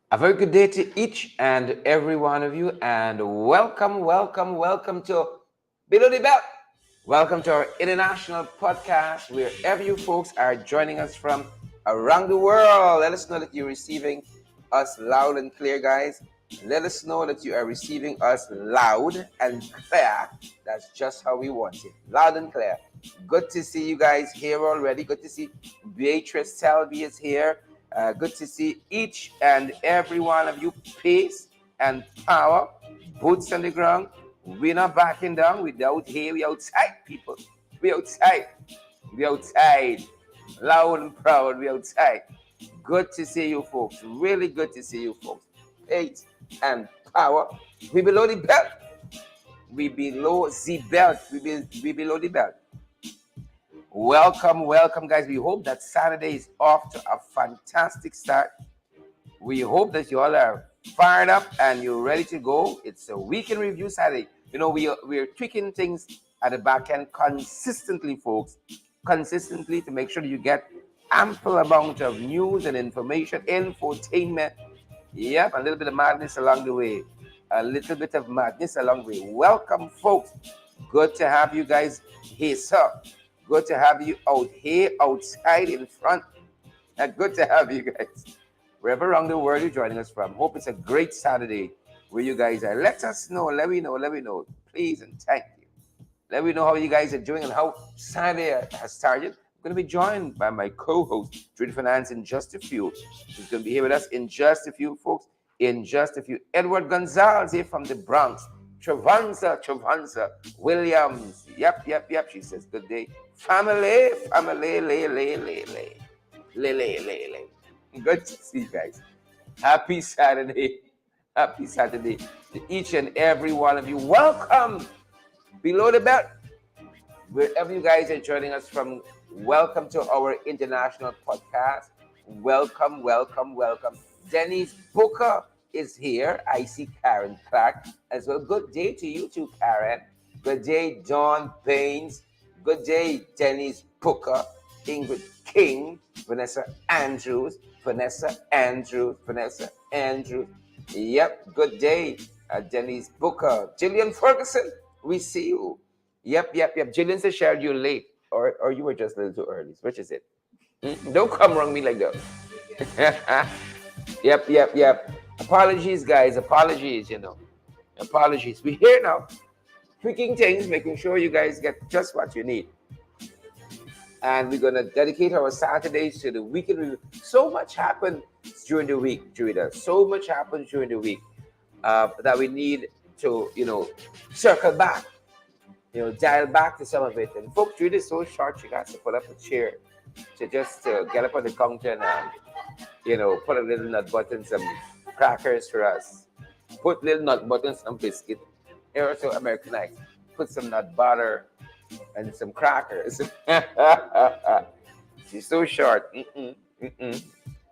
A very good day to each and every one of you, and welcome to Below the Belt. Welcome to our international podcast, wherever you folks are joining us from around the world. Let us know that you're receiving us loud and clear, guys. Let us know that you are receiving us loud and clear. That's just how we want it. Loud and clear. Good to see you guys here already. Good to see Beatrice Selby is here. Good to see each and every one of you. Peace and power. Boots on the ground. We're not backing down. We're out here. We outside, people. We outside. We outside. Loud and proud. We outside. Good to see you, folks. Really good to see you, folks. Peace and power. We below the belt. We below the belt. We below the belt. Welcome, guys. We hope that Saturday is off to a fantastic start. We hope that you all are fired up and you're ready to go. It's a weekend review Saturday. You know, we're tweaking things at the back end consistently, folks. Consistently to make sure that you get ample amount of news and information, infotainment. Yep, a little bit of madness along the way. A little bit of madness along the way. Welcome, folks. Good to have you guys here, sir. Good to have you out here, outside, in front. Good to have you guys. Wherever around the world you're joining us from. Hope it's a great Saturday where you guys are. Let us know. Let me know. Please and thank you. Let me know how you guys are doing and how Saturday has started. I'm going to be joined by my co-host, Trade Finance, in just a few. He's going to be here with us in just a few, folks. In just a few. Edward Gonzalez here from the Bronx. Travanza Williams. Yep. She says, good day. Family, lay. Good to see you guys. Happy Saturday. Happy Saturday to each and every one of you. Welcome below the belt. Wherever you guys are joining us from, welcome to our international podcast. Welcome. Dennis Booker is here. I see Karen Clark as well. Good day to you too, Karen. Good day, John Baines. Good day, Dennis Booker, Ingrid King, Vanessa Andrews. Yep, good day, Dennis Booker. Jillian Ferguson, we see you. Yep. Jillian said, shared you late, or you were just a little too early. Which is it? Don't come wrong me like that. Yep. Apologies, guys. Apologies. Apologies. We're here now. Tweaking things, making sure you guys get just what you need. And we're going to dedicate our Saturdays to the weekend review. So much happened during the week, Judah. So much happened during the week that we need to, circle back, dial back to some of it. And folks, Judah is so short, she got to put up a chair to just get up on the counter and, put a little nut butter and some crackers for us. Put little nut butter and some biscuit. Here also Americanized. Put some nut butter and some crackers. She's so short.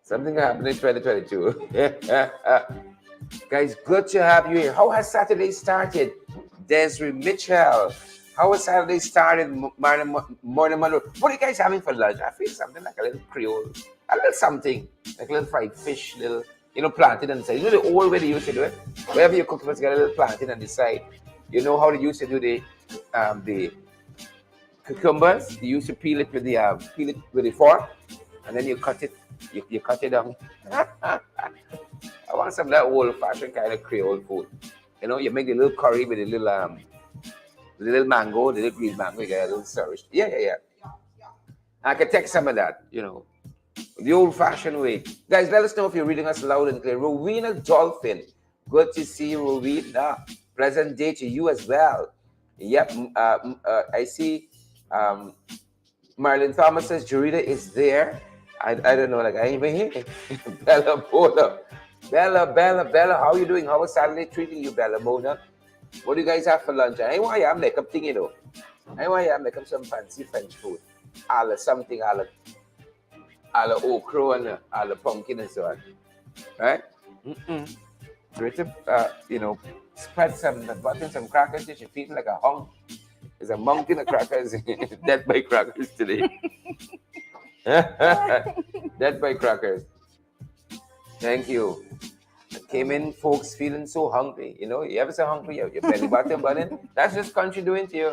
Something happened in 2022. Guys, good to have you here. How has Saturday started? Desiree Mitchell. How has Saturday started? Morning Monroe. What are you guys having for lunch? I feel something like a little Creole. A little something. Like a little fried fish, little, plantain on the side. The old way they used to do it? Wherever you cook, you must get a little plantain on the side. You know how they used to do the cucumbers? They used to peel it with the fork, and then you cut it. You cut it down. I want some of that old-fashioned kind of Creole food. You make the little curry with the little mango, the little green mango. You get a little service. Yeah. I can take some of that. The old-fashioned way. Guys, let us know if you're reading us loud and clear. Rowena Dolphin. Good to see you, Rowena. Pleasant day to you as well. Yep. I see Marlon Thomas says Jurita is there. I don't know, like I ain't even here. Bella Mona. Bella, how are you doing? How was Saturday treating you, Bella Mona? What do you guys have for lunch? I want you to make up thing, I want you to make up some fancy French food. Something, okra and all the pumpkin and so on. Right? Spread some butter and some crackers. You feel like a hunk. There's a mountain of crackers. Dead by crackers today. Dead by crackers. Thank you. came in, folks feeling so hungry. You know, you ever so hungry, your belly button burning. That's just country doing to you.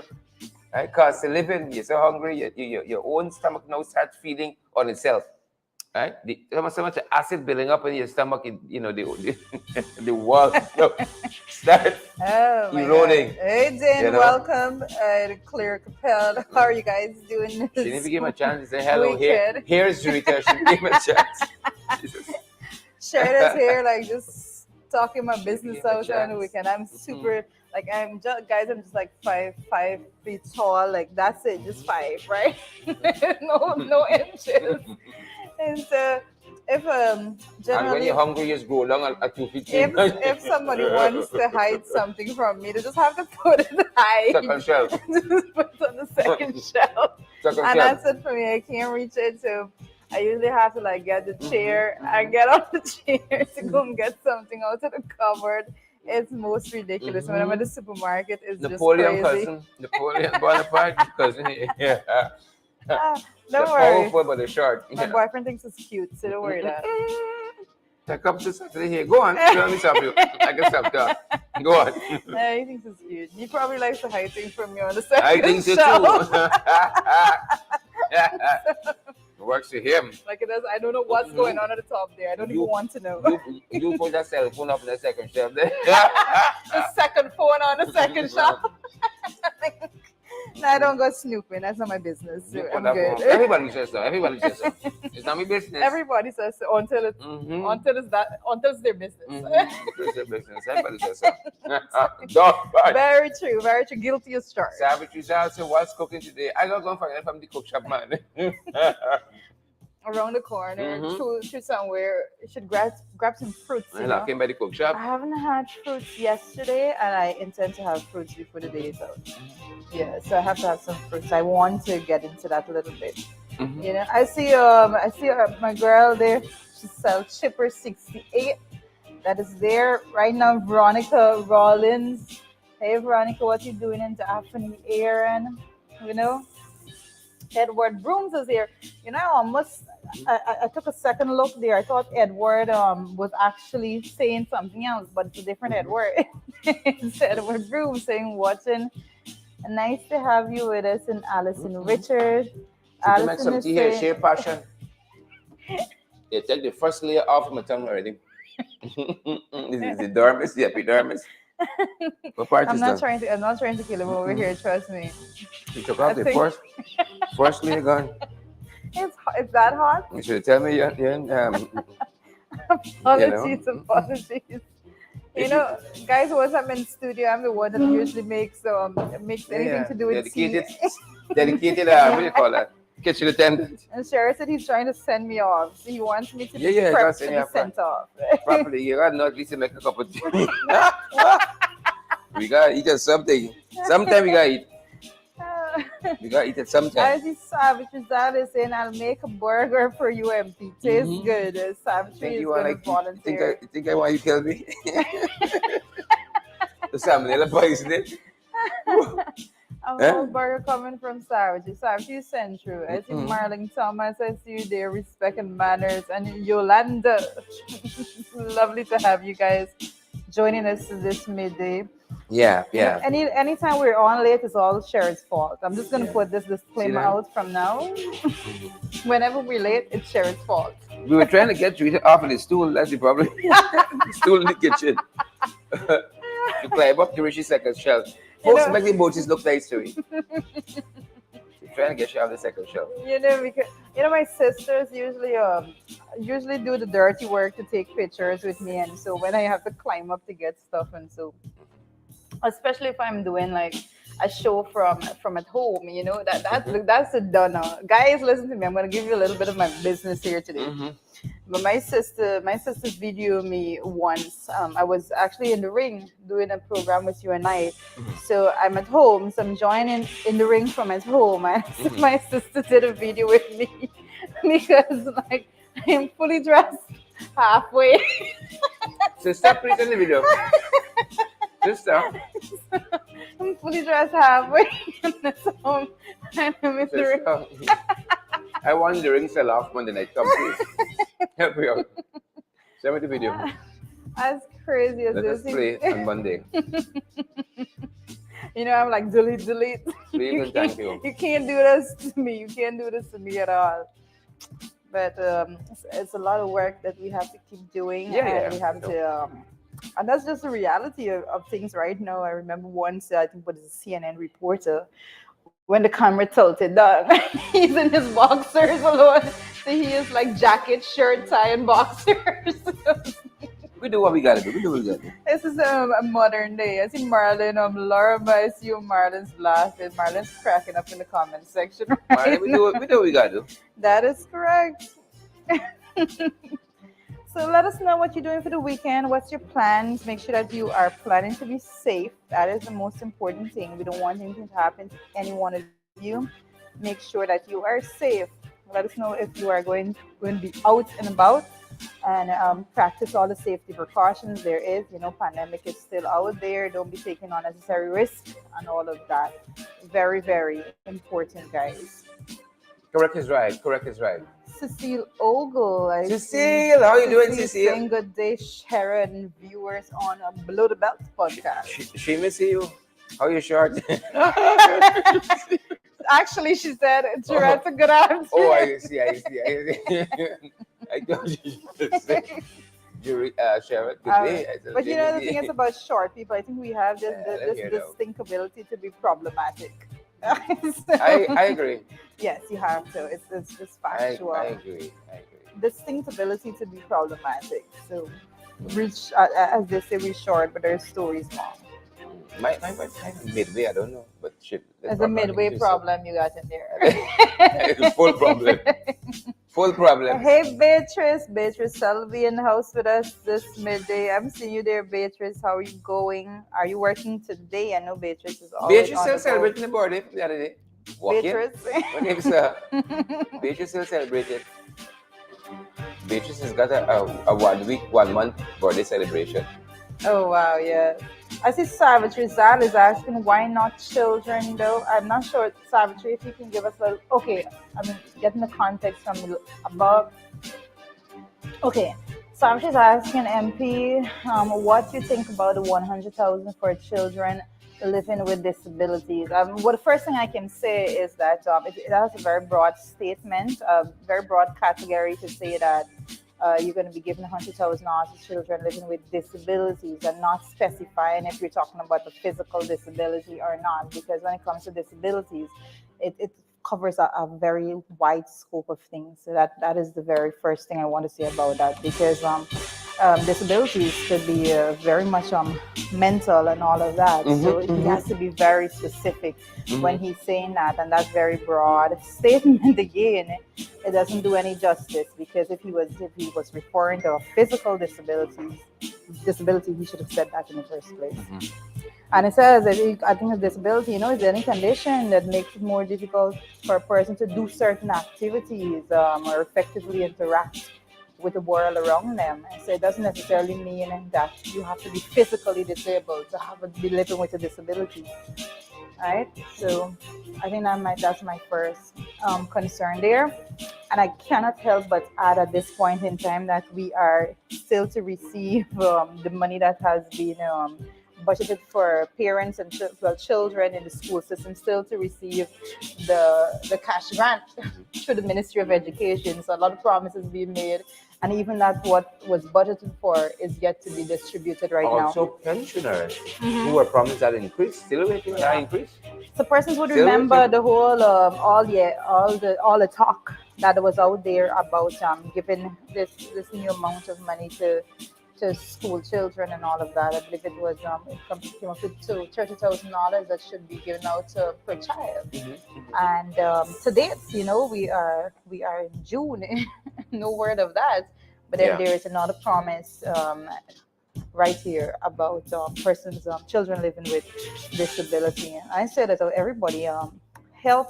Right? Cost of living, you're so hungry, your own stomach now starts feeding on itself. Right? So much acid building up in your stomach, you know, the walls start eroding. Hey, Jen, You know? welcome. Clear Capel. How are you guys doing She didn't this even give him a chance to say hello. weekend? Here's Rita. She didn't give him a chance. Jesus. Share here, like just talking my business Give him a out on the chance. weekend. I'm super, like, I'm just, guys, I'm just like 5 feet tall. Like, that's it, just 5, right? no inches. And so, if And when generally, you're hungry, you just go down at 2 feet. if somebody wants to hide something from me, they just have to put it high. Second shelf. Just put it on the second shelf. Second And shelf. that's it for me. I can't reach it, so I usually have to like get the chair and get off the chair to go and get something out of the cupboard. It's most ridiculous. When I'm at the supermarket, it's Napoleon just crazy. cousin. Napoleon Bonaparte cousin. Yeah. Don't They're worry. powerful, but they're short. My boyfriend thinks it's cute, so don't worry that. Take up to Saturday here. Go on. Let me stop you. I can stop that. Go on. He thinks it's cute. He probably likes to hide things from you on the second I think so shelf. too. Works for him. Like it does. I don't know what's going on at the top there. I don't even want to know. You put that cell phone up in the second shelf there. The second phone on the second shelf. No, I don't go snooping. That's not my business. So I'm good. Everybody says so. Everybody says so. It's not my business. Everybody says so until it's until it's their business. It's their business. Everybody says so. Very true. Very true. Guilty as charged. Savage results. So what's cooking today? I don't go from the cook shop, man. Around the corner, to somewhere. You should grab some fruits. I came by the cook shop. I haven't had fruits yesterday, and I intend to have fruits before the day is out. Yeah, so I have to have some fruits. I want to get into that a little bit. You know, I see my girl there. She sells Chipper 68. That is there right now. Veronica Rollins. Hey Veronica, what you doing in Daphne Aaron? You know, Edward Brooms is here. You know, I took a second look there. I thought Edward was actually saying something else, but it's a different Edward. It's Edward Brooms saying watching. Nice to have you with us, and Allison Richard. To make some tea here, share passion. You take the first layer off my tongue already. This is the dermis, the epidermis. I'm not trying to kill him over here. Trust me. You took off the first layer gone. It's that hot. You should tell me. Apologies. You know, guys, once I'm in studio, I'm the one that usually makes anything to do with dedicated. What do you call that? Kitchen attendant. And Sherry said he's trying to send me off. So he wants me to be sent off. Properly, you gotta know at least to make a cup of tea. We gotta eat something. Sometime we gotta eat. We gotta eat it sometime. I see Savage is saying, I'll make a burger for you, MP. Tastes good. Savage is going to volunteer. You think I want you to kill me? The salmonella poisoning. A whole burger coming from Savage. Savage is central. I see Marlon Thomas. I see you there. Respect and manners. And Yolanda. Lovely to have you guys joining us this midday. Yeah. Anytime we're on late, it's all Cher's fault. I'm just gonna put this disclaimer out from now. Whenever we're late, it's Cher's fault. We were trying to get you off of the stool. That's the problem. The stool in the kitchen. You climb up to reach the second shelf. Folks make the boats look nice to you. She's trying to get you off the second shelf. You know, because my sisters usually do the dirty work to take pictures with me, and so when I have to climb up to get stuff, and so especially if I'm doing like a show from at home, you know, that's a done. Guys, listen to me. I'm gonna give you a little bit of my business here today. But my sister videoed me once. I was actually in the ring doing a program with you and I. So I'm at home, so I'm joining in the ring from at home. My sister did a video with me because like I'm fully dressed halfway. Sister, please in the video. Sister. I'm fully dressed halfway. So I'm in the ring. I want the ring sell off Monday night. Come please. Help me out. Send me the video. As crazy as Let us this, play on Monday. I'm like delete, delete. Please and thank you. You can't do this to me. You can't do this to me at all. But it's a lot of work that we have to keep doing, Yeah, and yeah, we you have know. to. And that's just the reality of things right now. I remember once, I think, what is a CNN reporter, when the camera tilted down, he's in his boxers alone. So he is like jacket, shirt, tie, and boxers. We do what we gotta do. We do what we gotta do. This is a modern day. I see Marlon, Laura, I see you, Marlon's laughing. Marlon's cracking up in the comment section Marley, right now. we do what we gotta do. That is correct. So let us know what you're doing for the weekend. What's your plans? Make sure that you are planning to be safe. That is the most important thing. We don't want anything to happen to any one of you. Make sure that you are safe. Let us know if you are going to be out and about, and practice all the safety precautions there is. Pandemic is still out there. Don't be taking unnecessary risks and all of that. Very, very important, guys. Correct is right. Correct is right. Cecile Ogle, I see. Cecile, how you doing, Cecile Cecile? saying good day, Sharon, viewers on a Below the Belt podcast. She miss you. How you short? Actually, she said, Oh, that's a good answer. oh, I see. I see. I see. I thought you should say, Sharon, good day. I said, But good the thing is day. about short people, I think we have this Let's this hear it out. distinct ability to be problematic. I agree. Yes, you have to. It's just I factual. agree. I agree. Distinct ability to be problematic. So, reach, as they say, we short, but their stories long. My midway, I don't know, but shit. As a midway problem you got in there. Full problem. Full problem. Hey Beatrice, Beatrice Selvey in the house with us this midday. I'm seeing you there, Beatrice. How are you going? Are you working today? I know Beatrice is always Beatrice on still the go. celebrating the birthday from the other day. Walking. Beatrice. My name's Beatrice still celebrating. Beatrice has got a 1 week, 1 month birthday celebration. Oh wow, yeah. I see Savitri Zal is asking why not children though. I'm not sure, Savitri, if you can give us a little. Okay, I mean, getting the context from above. Okay, Savitri is asking MP, what you think about the 100,000 for children living with disabilities. Well, the first thing I can say is that it has a very broad statement, a very broad category to say that you're going to be giving $100,000 to children living with disabilities, and not specifying if you're talking about a physical disability or not. Because when it comes to disabilities, it covers a very wide scope of things. So that is the very first thing I want to say about that. Because disabilities could be very much mental and all of that. So he has to be very specific when he's saying that, and that's very broad statement. Again, it doesn't do any justice, because if he was referring to a physical disability, he should have said that in the first place. And it says that I think a disability, is any condition that makes it more difficult for a person to do certain activities or effectively interact with the world around them. And so it doesn't necessarily mean that you have to be physically disabled to be living with a disability. Right? So I think that's my first concern there. And I cannot help but add at this point in time that we are still to receive the money that has been budgeted for parents and children in the school system, still to receive the cash grant through the Ministry of Education. So a lot of promises being made, and even that what was budgeted for is yet to be distributed right now. Also, pensioners who were promised that increase, still waiting for that increase. So persons would Still remember waiting. the whole all the talk that was out there about giving this new amount of money to school children and all of that. I believe it was came up with $30,000 that should be given out per child. And to date, we are in June, no word of that. But then there is another promise right here about children living with disability. I said that everybody help.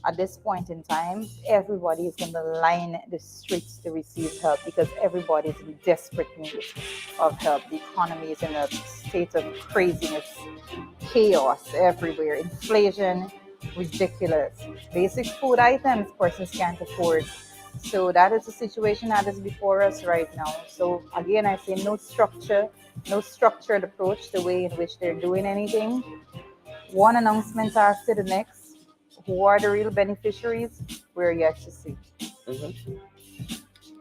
At this point in time, everybody is going to line the streets to receive help, because everybody is in desperate need of help. The economy is in a state of craziness, chaos everywhere, inflation, ridiculous. Basic food items persons can't afford. So that is the situation that is before us right now. So again, I say no structure, no structured approach the way in which they're doing anything. One announcement after the next. Who are the real beneficiaries? We're yet to see. Mm-hmm.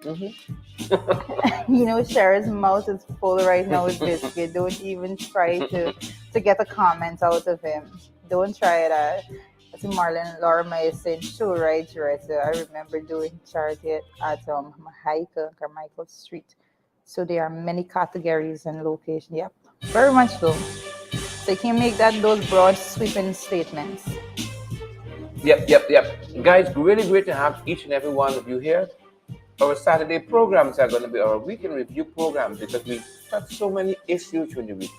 Mm-hmm. Cher's mouth is full right now with biscuit. Don't even try to get a comment out of him. Don't try that. I think Marlon Lorma is saying, sure, right, right. So I remember doing charity at Carmichael Street. So there are many categories and locations. Yep, very much so. So you can make those broad sweeping statements. Yep. Guys, really great to have each and every one of you here. Our Saturday programs are going to be our weekend review programs because we touch so many issues during the week.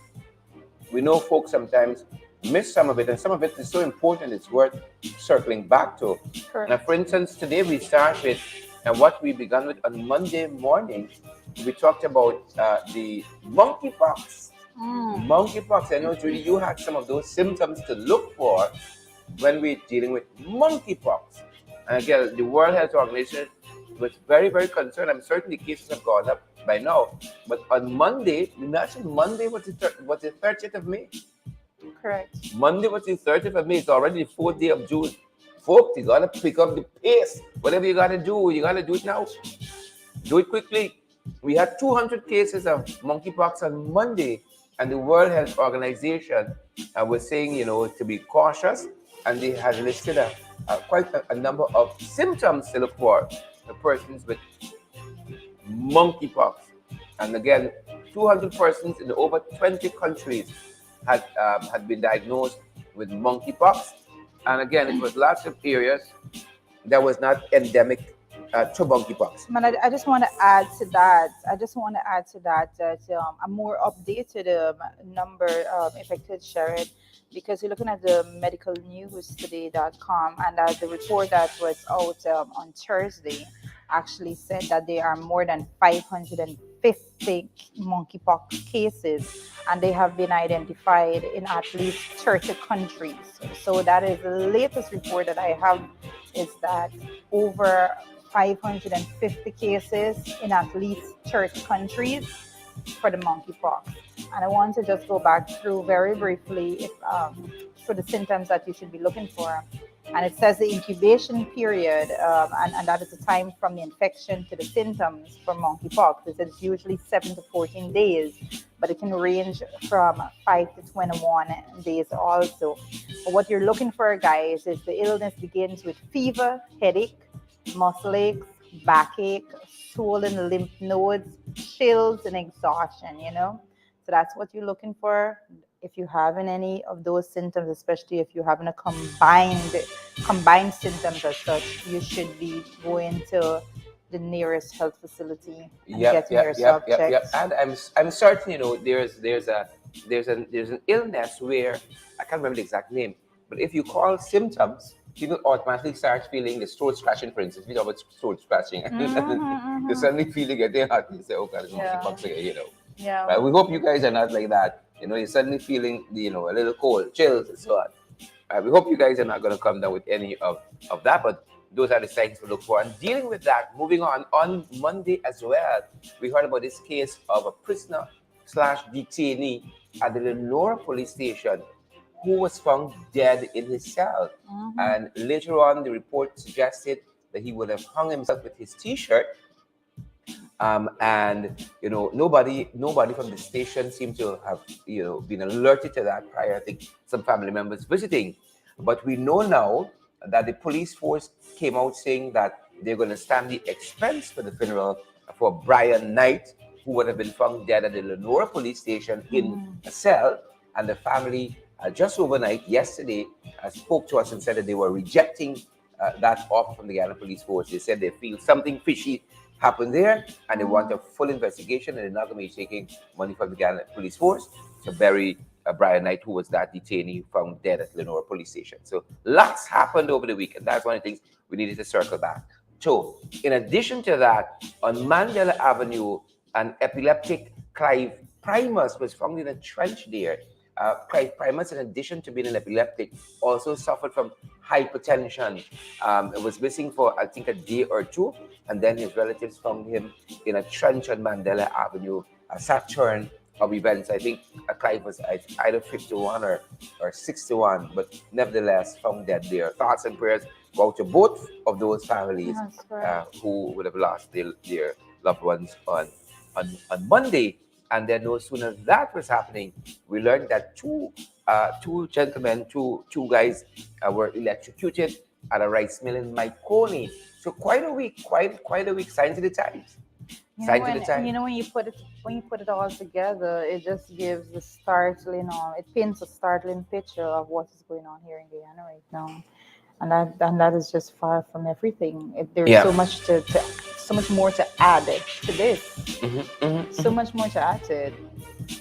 We know folks sometimes miss some of it, and some of it is so important it's worth circling back to. Now, Correct. for instance, today we start with what we began with on Monday morning. We talked about the monkeypox. Mm, Monkeypox. I know, Judy, you had some of those symptoms to look for when we're dealing with monkeypox. And again, the World Health Organization was very, very concerned. I'm certain the cases have gone up by now. But on Monday, imagine Monday was the 30th of May. correct. Monday was the 30th of May. It's already the 4th day of June. Folks, you gotta pick up the pace. Whatever you gotta do it now. Do it quickly. We had 200 cases of monkeypox on Monday, and the World Health Organization was saying, to be cautious, and they had listed quite a number of symptoms to look for persons with monkeypox. And again, 200 persons in over 20 countries had been diagnosed with monkeypox. And again, it was lots of areas that was not endemic to monkeypox. Man, I just want to add to that. I just want to add to that a more updated number, if I could share it, because you're looking at the medicalnewstoday.com, and the report that was out on Thursday actually said that there are more than 550 monkeypox cases, and they have been identified in at least 30 countries. So that is the latest report that I have, is that over 550 cases in at least 30 countries for the monkeypox. And I want to just go back through very briefly for the symptoms that you should be looking for. And it says the incubation period, and that is the time from the infection to the symptoms for monkeypox. It says usually 7 to 14 days, but it can range from 5 to 21 days also. But what you're looking for, guys, is the illness begins with fever, headache, muscle aches, backache, swollen lymph nodes, chills, and exhaustion. So that's what you're looking for. If you're having any of those symptoms, especially if you're having a combined symptoms as such, you should be going to the nearest health facility and getting yourself checked. And I'm certain, there's an illness where I can't remember the exact name, but if you call symptoms, people automatically start feeling the throat scratching, for instance. We talk about throat scratching, you suddenly feeling it, they heart, you say, "Oh God, it's monkeypox again," Yeah. But we hope you guys are not like that. You're suddenly feeling, a little cold, chills, and so on. We hope you guys are not going to come down with any of that, but those are the signs to look for. And dealing with that, moving on Monday as well, we heard about this case of a prisoner slash detainee at the Lenora police station who was found dead in his cell. And later on, the report suggested that he would have hung himself with his T-shirt. And nobody from the station seemed to have been alerted to that prior. I think some family members visiting, but we know now that the police force came out saying that they're going to stand the expense for the funeral for Brian Knight, who would have been found dead at the Lenora police station in a cell. And the family just overnight yesterday spoke to us and said that they were rejecting that offer from the Ghana police force. They said they feel something fishy happened there, and they want a full investigation, and they're not going to be taking money from the Ghana police force to bury Brian Knight, who was that detainee found dead at Lenora police station. So lots happened over the weekend. That's one of the things we needed to circle back. So in addition to that, on Mandela Avenue, an epileptic Clive Primus was found in a trench there. Primus, in addition to being an epileptic, also suffered from hypertension. It was missing for, I think, a day or two, and then his relatives found him in a trench on Mandela Avenue, a Saturn of events. I think Clive was either 51 or 61, but nevertheless found dead there. Thoughts and prayers go out to both of those families That's correct. who would have lost their loved ones on Monday. And then no sooner that was happening, we learned that two gentlemen, two guys were electrocuted at a rice mill in Myconi. So quite a week, quite a week. Signs of the times. Signs of the times. When you put it all together, it just gives the startling it paints a startling picture of what is going on here in Guyana right now. And that is just far from everything. There's Yeah. so much more to add to this. So Mhm. much more to add to it.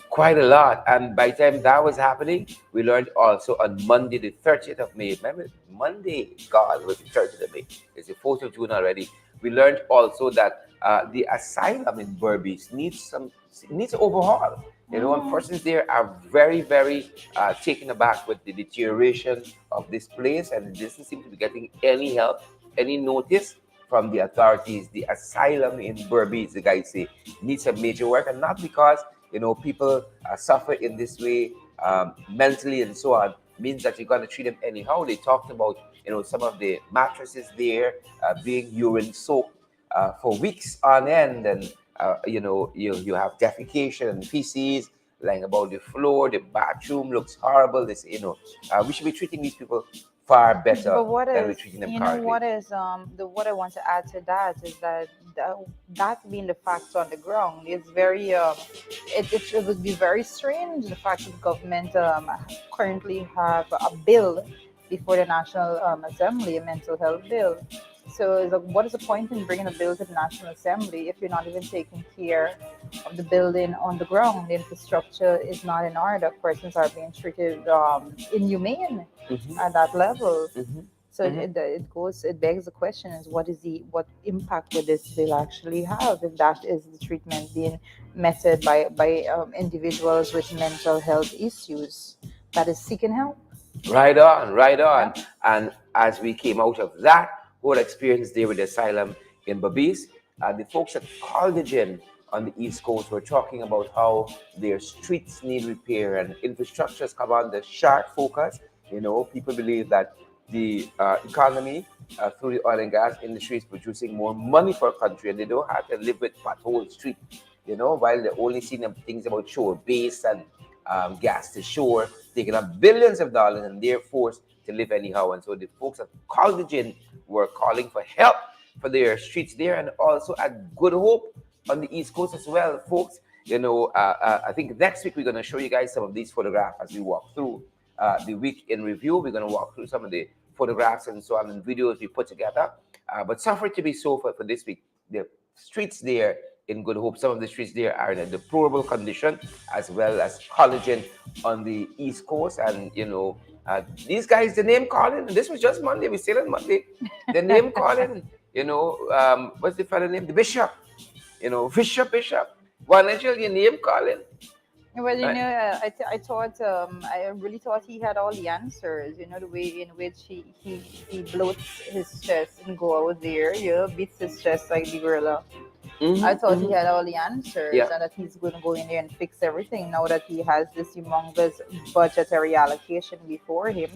Quite a lot. And by the time that was happening, we learned also on Monday, the 30th of May. Remember, Monday, God, was the 30th of May. It's the 4th of June already. We learned also that the asylum in Berbice needs overhaul. And persons there are very, very taken aback with the deterioration of this place, and it doesn't seem to be getting any help, any notice from the authorities. The asylum in Berbice, the guys say, needs some major work, and not because people suffer in this way mentally and so on, means that you're going to treat them anyhow. They talked about some of the mattresses there being urine soaked for weeks on end, and you have defecation and feces lying about the floor. The bathroom looks horrible. We should be treating these people far better But what than we're is, treating them you know, currently. what is the what I want to add to that is that being the facts on the ground is very it would be very strange the fact that the government currently have a bill before the National Assembly, a mental health bill. So what is the point in bringing a bill to the National Assembly if you're not even taking care of the building on the ground? The infrastructure is not in order. Persons are being treated inhumane Hmm. at that level. Hmm. So Hmm. it begs the question is what impact would this bill actually have if that is the treatment being meted by individuals with mental health issues that is seeking help. Right on, right Yeah. on. And as we came out of that whole experience there with the asylum in Babis, the folks at Cardigan on the East Coast were talking about how their streets need repair and infrastructures come under sharp focus. People believe that the economy through the oil and gas industry is producing more money for a country, and they don't have to live with pothole street. While they're only seeing them things about shore base and gas to shore, taking up billions of dollars, and they're forced to live anyhow. And so the folks at Cardigan were calling for help for their streets there, and also at Good Hope on the East Coast as well, folks. I think next week we're going to show you guys some of these photographs as we walk through the week in review. We're going to walk through some of the photographs and so on and videos we put together. But suffer to be so for this week. The streets there in Good Hope, some of the streets there are in a deplorable condition, as well as collagen on the East Coast. And, these guys, the name calling, this was just Monday, we still on Monday. The name calling, what's the fellow name? The Bishop, Bishop. Why not your name calling? Well, Right? I thought, I really thought he had all the answers. The way in which he bloats his chest and go out there, beats his chest like the gorilla. I Mm-hmm, thought he mm-hmm. had all the answers Yeah. and that he's going to go in there and fix everything now that he has this humongous budgetary allocation before him.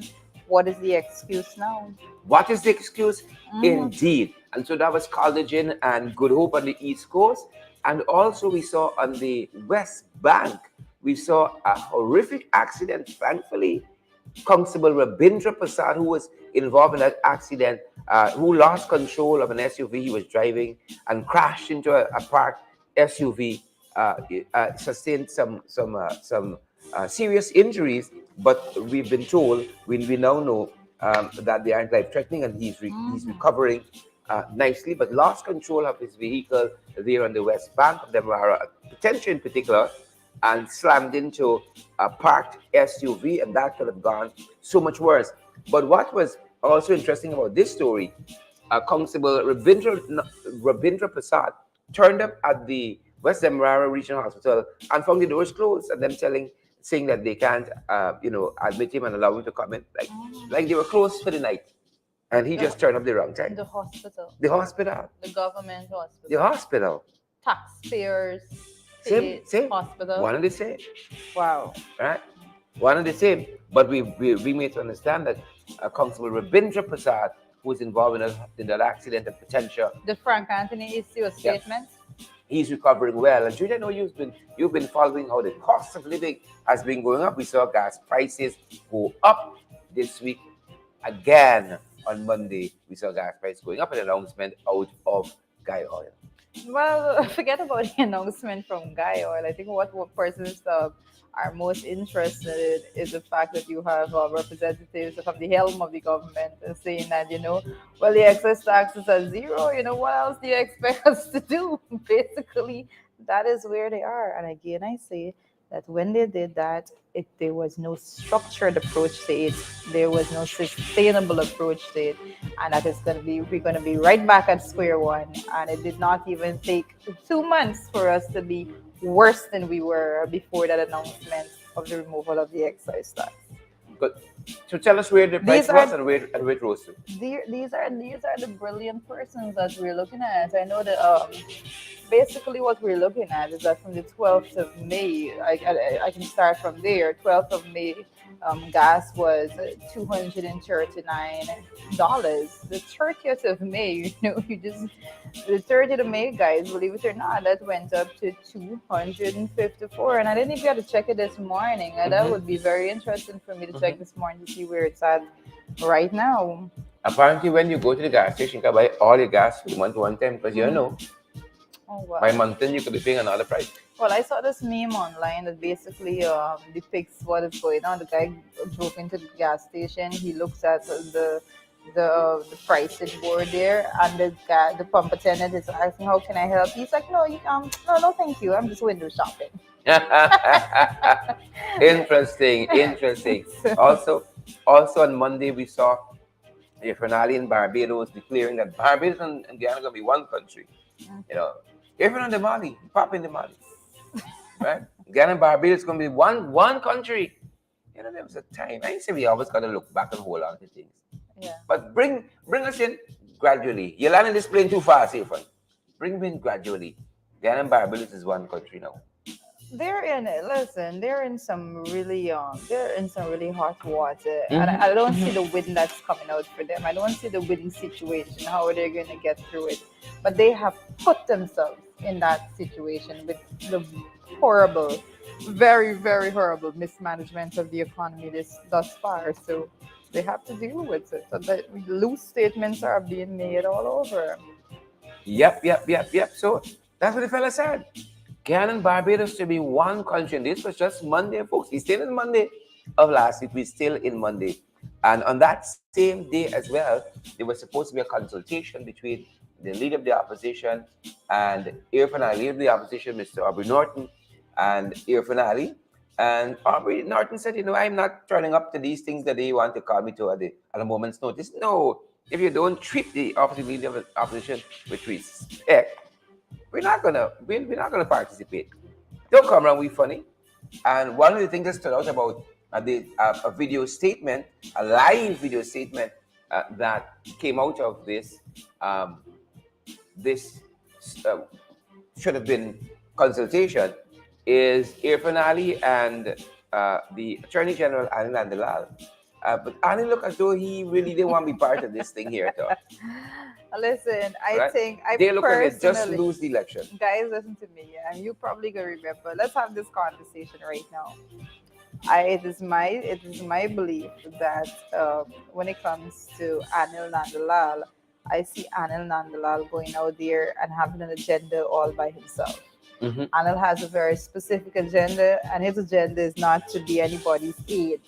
What is the excuse now? What is the excuse? Mm. Indeed. And so that was Collagen and Good Hope on the East Coast. And also we saw on the West Bank, we saw a horrific accident. Thankfully, Constable Rabindra Prasad, who was involved in that accident, who lost control of an SUV he was driving and crashed into a parked SUV, sustained some serious injuries. But we've been told, we now know that they aren't life threatening, and he's Mhm. recovering nicely, but lost control of his vehicle there on the west bank of the Mara, potential in particular, and slammed into a parked SUV, and that could have gone so much worse. But what was also interesting about this story, Constable Rabindra Prasad turned up at the West Demerara Regional Hospital and found the doors closed, and them saying that they can't, admit him and allow him to come in. Like they were closed for the night, and he just turned up the wrong time. The hospital, The hospital, the government the hospital, hospital, taxpayers same, paid same, hospital. one and the same, Wow. right? One and the same. But we made to understand that Constable Rabindra Prasad, who was involved in that accident and potential, Did Frank Anthony issue a yeah, statement? he's recovering well. And Julia, I know you've been following how the cost of living has been going up. We saw gas prices go up this week again. On Monday, we saw gas prices going up, an announcement out of Guy Oil. Well, forget about the announcement from Guy Oil. I think what persons are most interested in is the fact that you have representatives from the helm of the government saying that, well, the excess tax is at zero. What else do you expect us to do? Basically, that is where they are. And again, I say that when they did that, there was no structured approach to it. There was no sustainable approach to it, and that is going to be we're going to be right back at square one. And it did not even take 2 months for us to be worse than we were before that announcement of the removal of the excise tax. Good. So tell us where the price These was are and where it rose to. these are the brilliant persons that we're looking at. I know that basically what we're looking at is that from the 12th of May, I can start from there. 12th of May, gas was $239. The 30th of May, the 30th of May, guys, believe it or not, that went up to 254. And I didn't even have to check it this morning. And that would be very interesting for me to check this morning to see where it's at right now. Apparently, when you go to the gas station, you can buy all your gas one time because Oh, wow. by month then you could be paying another price. Well, I saw this meme online that basically depicts what is going on. The guy drove into the gas station. He looks at the pricing board there, and the pump attendant is asking, "How can I help?" He's like, "No, no, thank you. I'm just window shopping." Interesting. So, Also on Monday we saw a finale in Barbados declaring that Barbados and Guyana are going to be one country. You know, even on the Mali, pop in the Mali, right? Guyana and Barbados going to be one country. There was a time. I say we always got to look back and hold on to things. yeah. But bring us in gradually. You're landing this plane too fast, here, friend. Bring me in gradually. Guyana and Barbados is one country now. They're in some really hot water, and I don't see the wind that's coming out for them. I don't see the wind situation, how they're going to get through it. But they have put themselves in that situation with the horrible, very, very horrible mismanagement of the economy thus far. So they have to deal with it. So the loose statements are being made all over. Yep. So that's what the fella said. Guyana and Barbados to be one country. And this was just Monday, folks. We're still in Monday of last week. We're still in Monday. And on that same day as well, there was supposed to be a consultation between the leader of the opposition and Irfan Ali, leader of the opposition, Mr. Aubrey Norton, and Irfan Ali. And Aubrey Norton said, I'm not turning up to these things that they want to call me to at a moment's notice. No, if you don't treat the opposite leader of the opposition with respect, we're not gonna participate. Don't come around, we funny. And one of the things that stood out about a video statement, a live video statement that came out of this should have been consultation is Irfan Ali and the Attorney General Anil Nandalal. But Anil looked as though he really didn't want to be part of this thing here at all. Listen, I Right? think They look like they just personally, lose the election. guys, listen to me, and you probably gonna remember. Let's have this conversation right now. It is my belief that when it comes to Anil Nandalal, I see Anil Nandalal going out there and having an agenda all by himself. Anil has a very specific agenda, and his agenda is not to be anybody's aide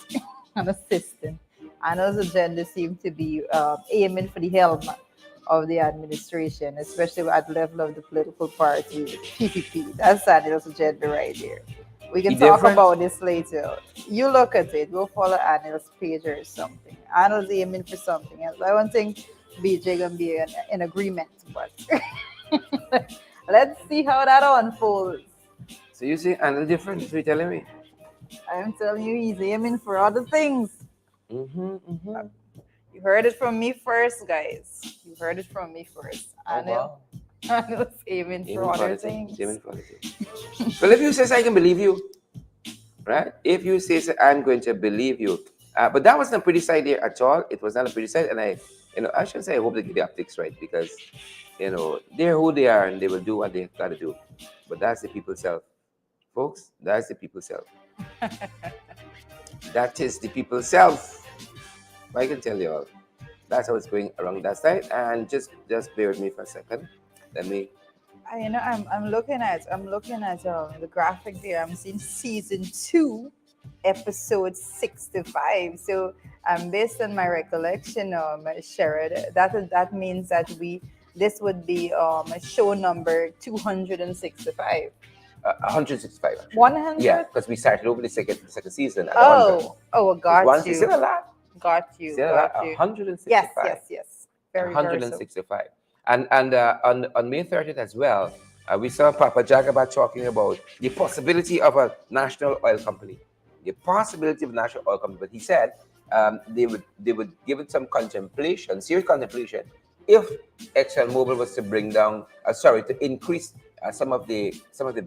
and assistant. Anil's agenda seems to be aiming for the helm of the administration, especially at the level of the political party, PPP. That's Anil's agenda right there. We can talk about this later. You look at it, we'll follow Anil's page or something. Anil's aiming for something else. I don't think BJ gonna be in agreement, but let's see how that unfolds. So you see, Anil different, is what you're telling me? I'm telling you, he's aiming for other things. Mm-hmm, mm-hmm. You heard it from me first, guys. You heard it from me first. Oh, wow. Anil's aiming for Aiming for other other things. things. Aiming for other things. Well, if you says I can believe you, right? If you say I'm going to believe you, but that wasn't a pretty side there at all. It was not a pretty side, and I should say I hope they get the optics right because, they're who they are and they will do what they got to do. But that's the people self, folks. That's the people self. That is the people self. I can tell you all. That's how it's going around that side. And just bear with me for a second. Let me. I'm looking at the graphic there. I'm seeing season 2, episode 65. So based on my recollection, Sherrod, that means that we this would be show number 265. 165 actually. Yeah, 100. because we started over the second season at 100. Oh, It's got one. It's you. still a lot. Got you. Still a lot. Got you. Yes, 165. yes, yes. Very, very so. 165. And on May 30th as well, we saw Papa Jagaba talking about the possibility of a national oil company. The possibility of a national oil company. But he said they would give it some contemplation, serious contemplation, if ExxonMobil was to to increase some of the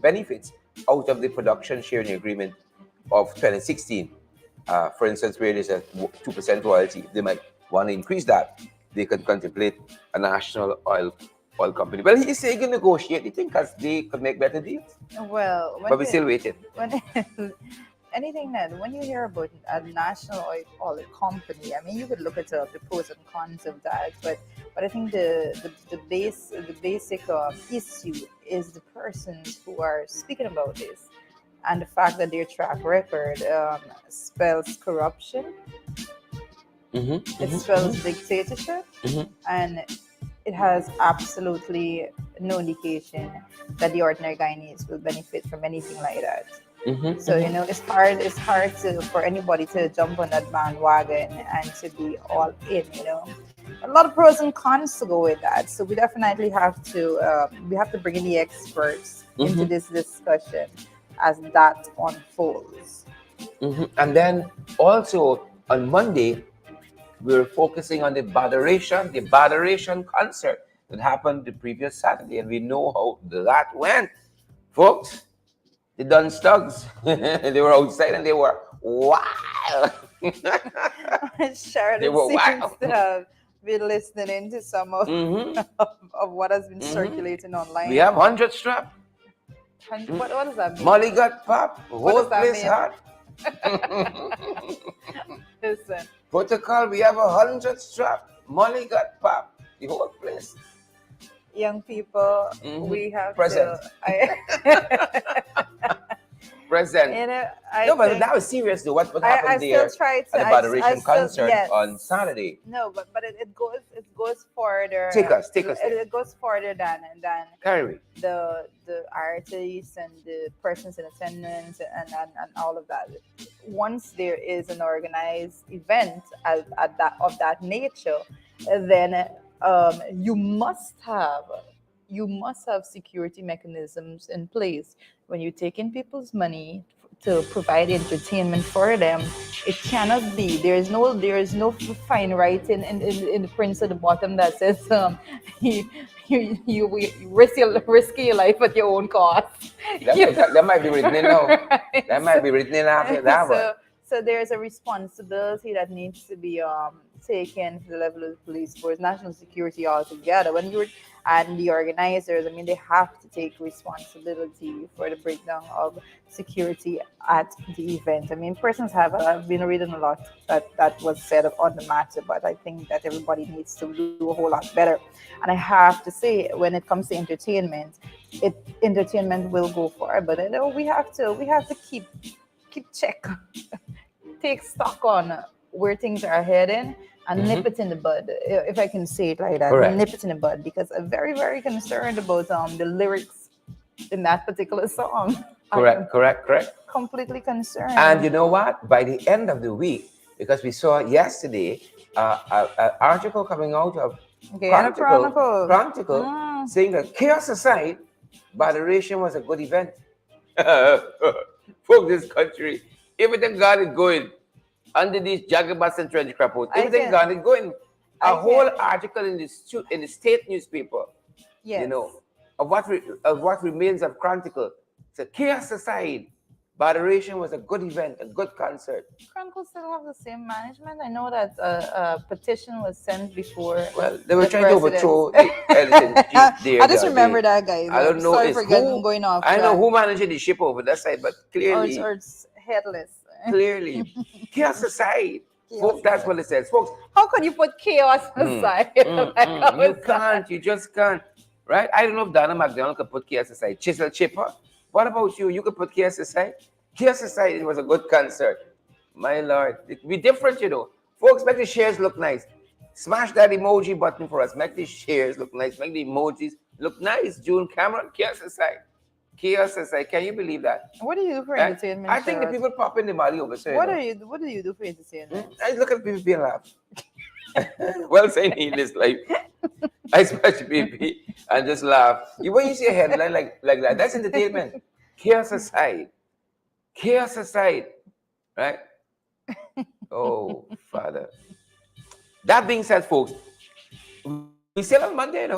benefits out of the production sharing agreement of 2016. For instance, where there's a 2% royalty, they might want to increase that. They could contemplate a national oil company. Well, he's saying he can negotiate. You think because they could make better deals? Well, But we're still waiting. when anything that when you hear about a national oil company, I mean, you could look at the pros and cons of that, but I think the basic issue is the persons who are speaking about this, and the fact that their track record spells corruption, Mm-hmm, it mm-hmm, spells dictatorship, mm-hmm, and it has absolutely no indication that the ordinary Guyanese will benefit from anything like that. mm-hmm, So mm-hmm. it's hard for anybody to jump on that bandwagon and to be all in. A lot of pros and cons to go with that. So we definitely have to bring in the experts into Mm-hmm, this discussion as that unfolds. mm-hmm. And then also on Monday, we were focusing on the Botheration concert that happened the previous Saturday, and we know how that went, folks. The Dun Stugs, they were outside and they were wild. They Sharon were seems wild. to have been listening to some of, Mm-hmm, of what has been mm-hmm. circulating We online. have 100 strap. What does that mean? Molly got pop. What Whole does that place mean? hot. Listen, Protocol, we have 100 strap. Molly got pop. The whole place. young people, Mhm. we have Present. Present. I No, but think that was serious though. What I happened still there try to at the I Botheration still concert yes. on Saturday? No, but it goes further. Take us It, there. it goes further than Carry me. the artists and the persons in attendance and all of that. Once there is an organized event at that of that nature, then you must have security mechanisms in place. When you're taking people's money to provide entertainment for them, it cannot be. There is no fine writing in the prints at the bottom that says you risk your life at your own cost. That might be written in now. Right? That might be written in after that one. So there's a responsibility that needs to be taken to the level of the police force, national security altogether. And the organizers, I mean, they have to take responsibility for the breakdown of security at the event. I mean, I've been reading a lot that was said on the matter, but I think that everybody needs to do a whole lot better. And I have to say, when it comes to entertainment will go far, but we have to keep check, take stock on where things are heading, and nip it in the bud, if I can say it like that. Correct. Nip it in the bud, because I'm very, very concerned about the lyrics in that particular song. Correct. I'm completely concerned. And you know what? By the end of the week, because we saw yesterday an article coming out of Guyana Chronicles. Chronicle saying that chaos aside, Botheration was a good event. Folks, this country Everything God is going under these jagabats and trench crappos. I Everything can. God is going. A I whole can. article in the state newspaper, you Yes. know, of what remains of Chronicle. So chaos aside, Botheration was a good event, a good concert. Chronicle still have the same management. I know that a petition was sent before Well, they were the trying to president. overthrow the editor in chief there I just the other day. remember that, guys. I don't I'm know sorry is for getting who. going off I know track. who managing the ship over that side, but Or clearly, it's headless. clearly, chaos aside, Chaos folks. That's aside. what it says, folks. How could you put chaos aside? Like, how You is can't. that? You just can't. Right? I don't know if Donna McDonald could put chaos aside. Chisel Chipper. What about you? You could put chaos aside. Chaos aside. It was a good concert. My lord, it be different, Folks, make the shares look nice. Smash that emoji button for us. Make the shares look nice. Make the emojis look nice. June Cameron, chaos aside. Chaos aside. Can you believe that? What do you do for Right? entertainment, I think the Sherrod? people pop in the Mali over there, What do you do for entertainment? I look at people being laugh. Well, saying in this life, I smash people and just laugh. When you see a headline like that, that's entertainment. Chaos aside. Chaos aside. Right? Oh, Father. That being said, folks, we still on Monday.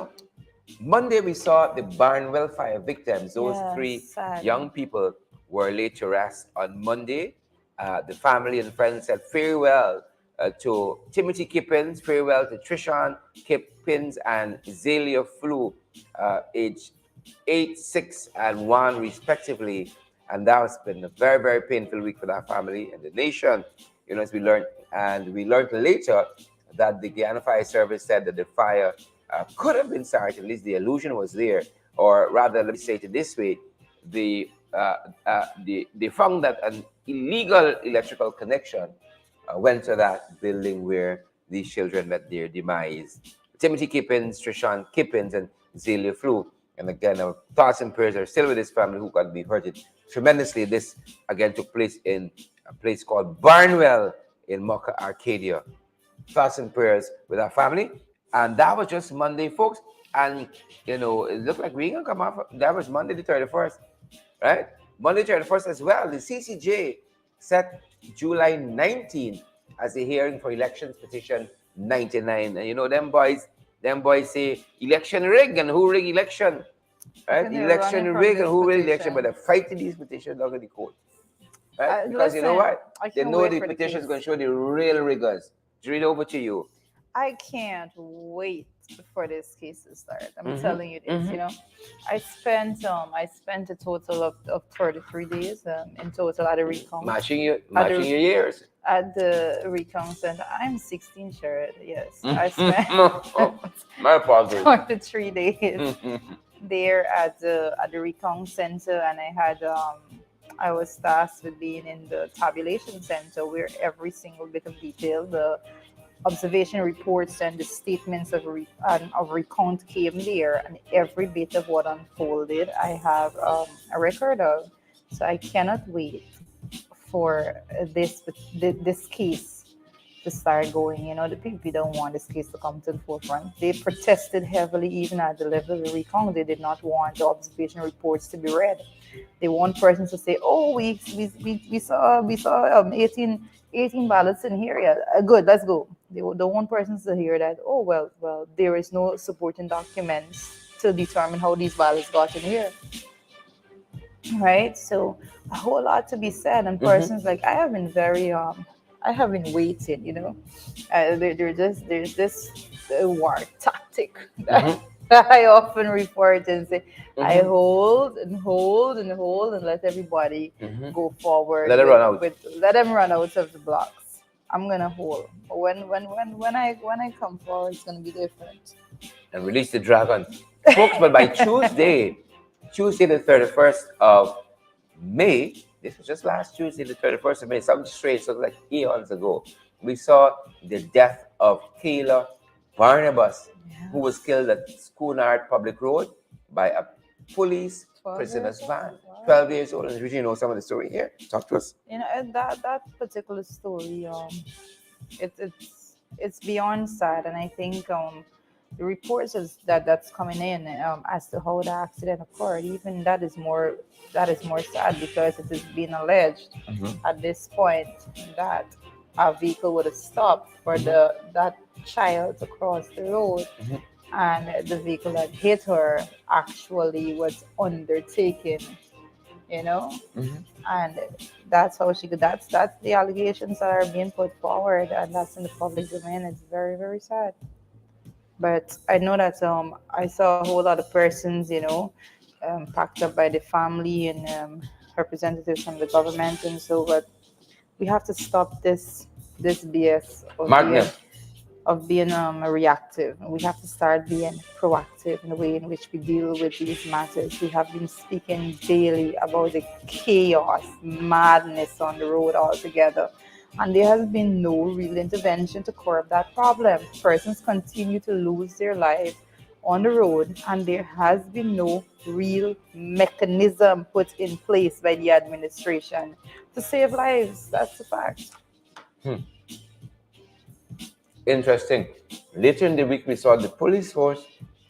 Monday, we saw the Barnwell fire victims. Those three Yes, sad. young people were laid to rest on Monday. The family and friends said farewell to Timothy Kippins, farewell to Trishan Kippins and Zelia Flew, aged 8, 6, and 1, respectively. And that has been a very, very painful week for that family and the nation. As we learned, and we learned later that the Guyana Fire Service said that the fire could have been started. At least the illusion was there, or rather, let me say it this way: the they found that an illegal electrical connection went to that building where these children met their demise. Timothy Kippins, Trishan Kippins, and Zelia Flew. And again, our thoughts and prayers are still with this family who got be hurted tremendously. This again took place in a place called Barnwell in Mocha, Arcadia. Thoughts and prayers with our family. And that was just Monday, folks. And, it looked like we going to come off. That was Monday the 31st, right? Monday 31st as well. The CCJ set July 19th as a hearing for elections petition 99. And, them boys say election rig and who rig election, right? And they're Election running from rig and this who rig election, but petition. they're fighting these petitions down in the court. Right? Because you know Listen, what? I They can't know wait the for the petition is case. going to show the real rigors. Read over to you. I can't wait for this case to start. I'm Mhm, telling you this. mhm. I spent a total of 33 days in total at the recount Matching your years. at the recount center. I'm 16, sure. Yes, I spent My apologies. 23 days Mhm. there at the recount center, and I was tasked with being in the tabulation center where every single bit of detail, the observation reports and the statements of recount came there, and every bit of what unfolded, I have a record of. So I cannot wait for this case to start going. The people don't want this case to come to the forefront. They protested heavily, even at the level of the recount. They did not want the observation reports to be read. They want persons to say, "Oh, we saw 18 ballots in here. Yeah, good, let's go." They don't want persons to hear that. Oh, well, there is no supporting documents to determine how these ballots got in here, right? So a whole lot to be said, and Mhm. persons like I have been waiting. There's this war tactic that Mhm. I often refer to and say, I Mhm. hold and hold and hold and let everybody Mhm. go forward. Let it run out. Let them run out of the blocks. I'm gonna hold. But when I come forward, it's gonna be different. And release the dragon. Folks, but by Tuesday the 31st of May, this was just last Tuesday the 31st of May, something strange, something like eons ago, we saw the death of Kayla Barnabas, who was killed at Schoonard Public Road by a police 12 prisoner's years van. old. Wow. 12 years old. And you know some of the story here. Talk to us. And that particular story, it's beyond sad, and I think the reports that's coming in as to how the accident occurred, even that is more sad because it is being alleged Mm-hmm. at this point that a vehicle would have stopped for Mm-hmm. that child to cross the road, Mm-hmm. and the vehicle that hit her actually was undertaken, you know, Mm-hmm. and that's how she could. That's the allegations that are being put forward, and that's in the public domain. It's very very sad. But I know that I saw a whole lot of persons, packed up by the family and representatives from the government and so. But we have to stop this BS Magna. of being reactive. We have to start being proactive in the way in which we deal with these matters. We have been speaking daily about the chaos, madness on the road altogether. And there has been no real intervention to curb that problem. Persons continue to lose their lives on the road, and there has been no real mechanism put in place by the administration to save lives. That's the fact. Hmm. Interesting. Later in the week, we saw the police force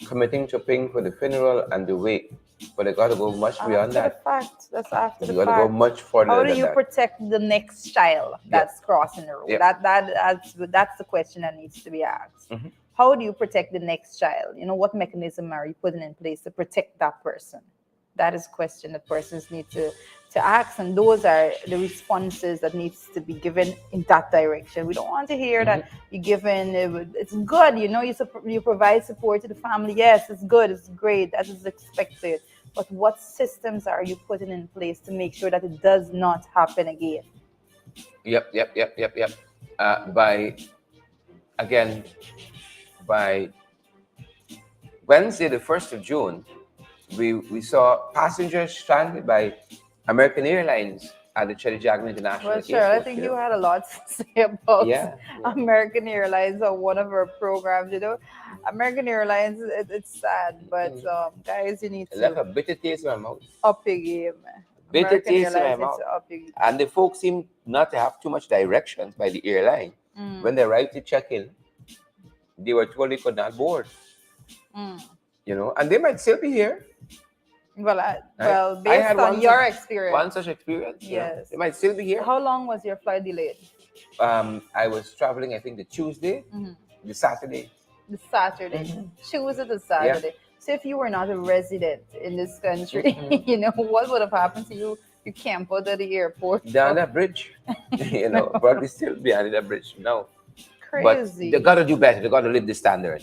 committing to paying for the funeral and the wake. But they got to go much beyond After the that. fact, that's after They the got to go fact. much How further do than you that. protect the next child Yep. that's crossing the road? Yep. That's the question that needs to be asked. Mm-hmm. How do you protect the next child? What mechanism are you putting in place to protect that person? That is a question that persons need to ask, and those are the responses that needs to be given in that direction. We don't want to hear Mm-hmm. that you're given it's good, you provide support to the family. Yes, it's good, it's great, that is expected. But what systems are you putting in place to make sure that it does not happen again? Yep. By again, by Wednesday, the 1st of June, we saw passengers stranded by American Airlines at the Chedijagan International Well, sure. I Airport. think you had a lot to say about Yeah. American Airlines on one of our programs. American Airlines, it's sad, but Mm. guys, you need It left to a bitter taste in my mouth. up your game. Bitter American taste in my Airlines needs mouth. to up your game. And the folks seem not to have too much directions by the airline. Mm, When they arrived to check in, they were told they could not board. mm. And they might still be here. Well, Right? I based had on one your such, experience, one such experience. yes. They might still be here. How long was your flight delayed? I was traveling, I think, the Tuesday, Mhm. the Saturday. The Saturday. Mhm. Tuesday to Saturday. So if you were not a resident in this country, Mhm. what would have happened to you? You camp out at the airport. Down that bridge. Probably still behind that bridge now. But Crazy. they got to do better. They got to live the standard.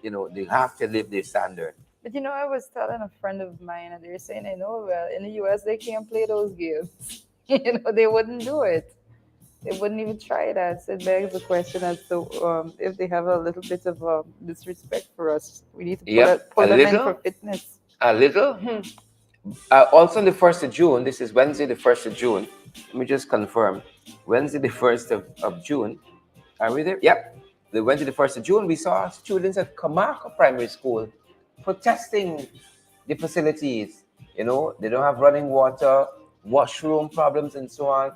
They have to live their standard. But I was telling a friend of mine, and they were saying, well, in the US, they can't play those games. They wouldn't do it. They wouldn't even try that. So it begs the question as to if they have a little bit of disrespect for us. We need to pull a them in little. for fitness. A little. Also, on the 1st of June, this is Wednesday, the 1st of June. Let me just confirm. Wednesday, the 1st of June. Are we there? Yep. The Wednesday, the 1st of June, we saw students at Kamaka Primary School protesting the facilities. They don't have running water, washroom problems, and so on.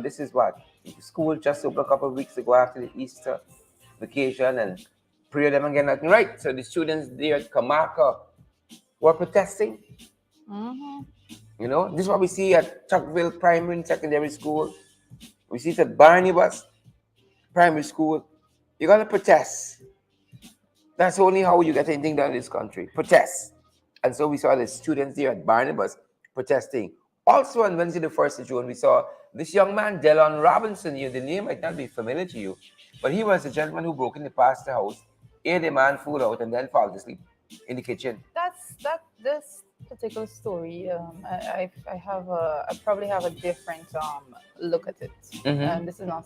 This is what? School just opened a couple of weeks ago after the Easter vacation, and pray them and get nothing right. So the students there at Kamaka were protesting. Mm-hmm. This is what we see at Chuckville Primary and Secondary School. We see it at Barnabas Primary School. You got to protest. That's only how you get anything done in this country. Protest. And so we saw the students there at Barnabas protesting. Also on Wednesday, the 1st of June, we saw this young man, Delon Robinson. The name might not be familiar to you, but he was a gentleman who broke into the pastor house, ate a man food out, and then fell asleep in the kitchen. This particular story. I probably have a different look at it. Mm-hmm. This is not,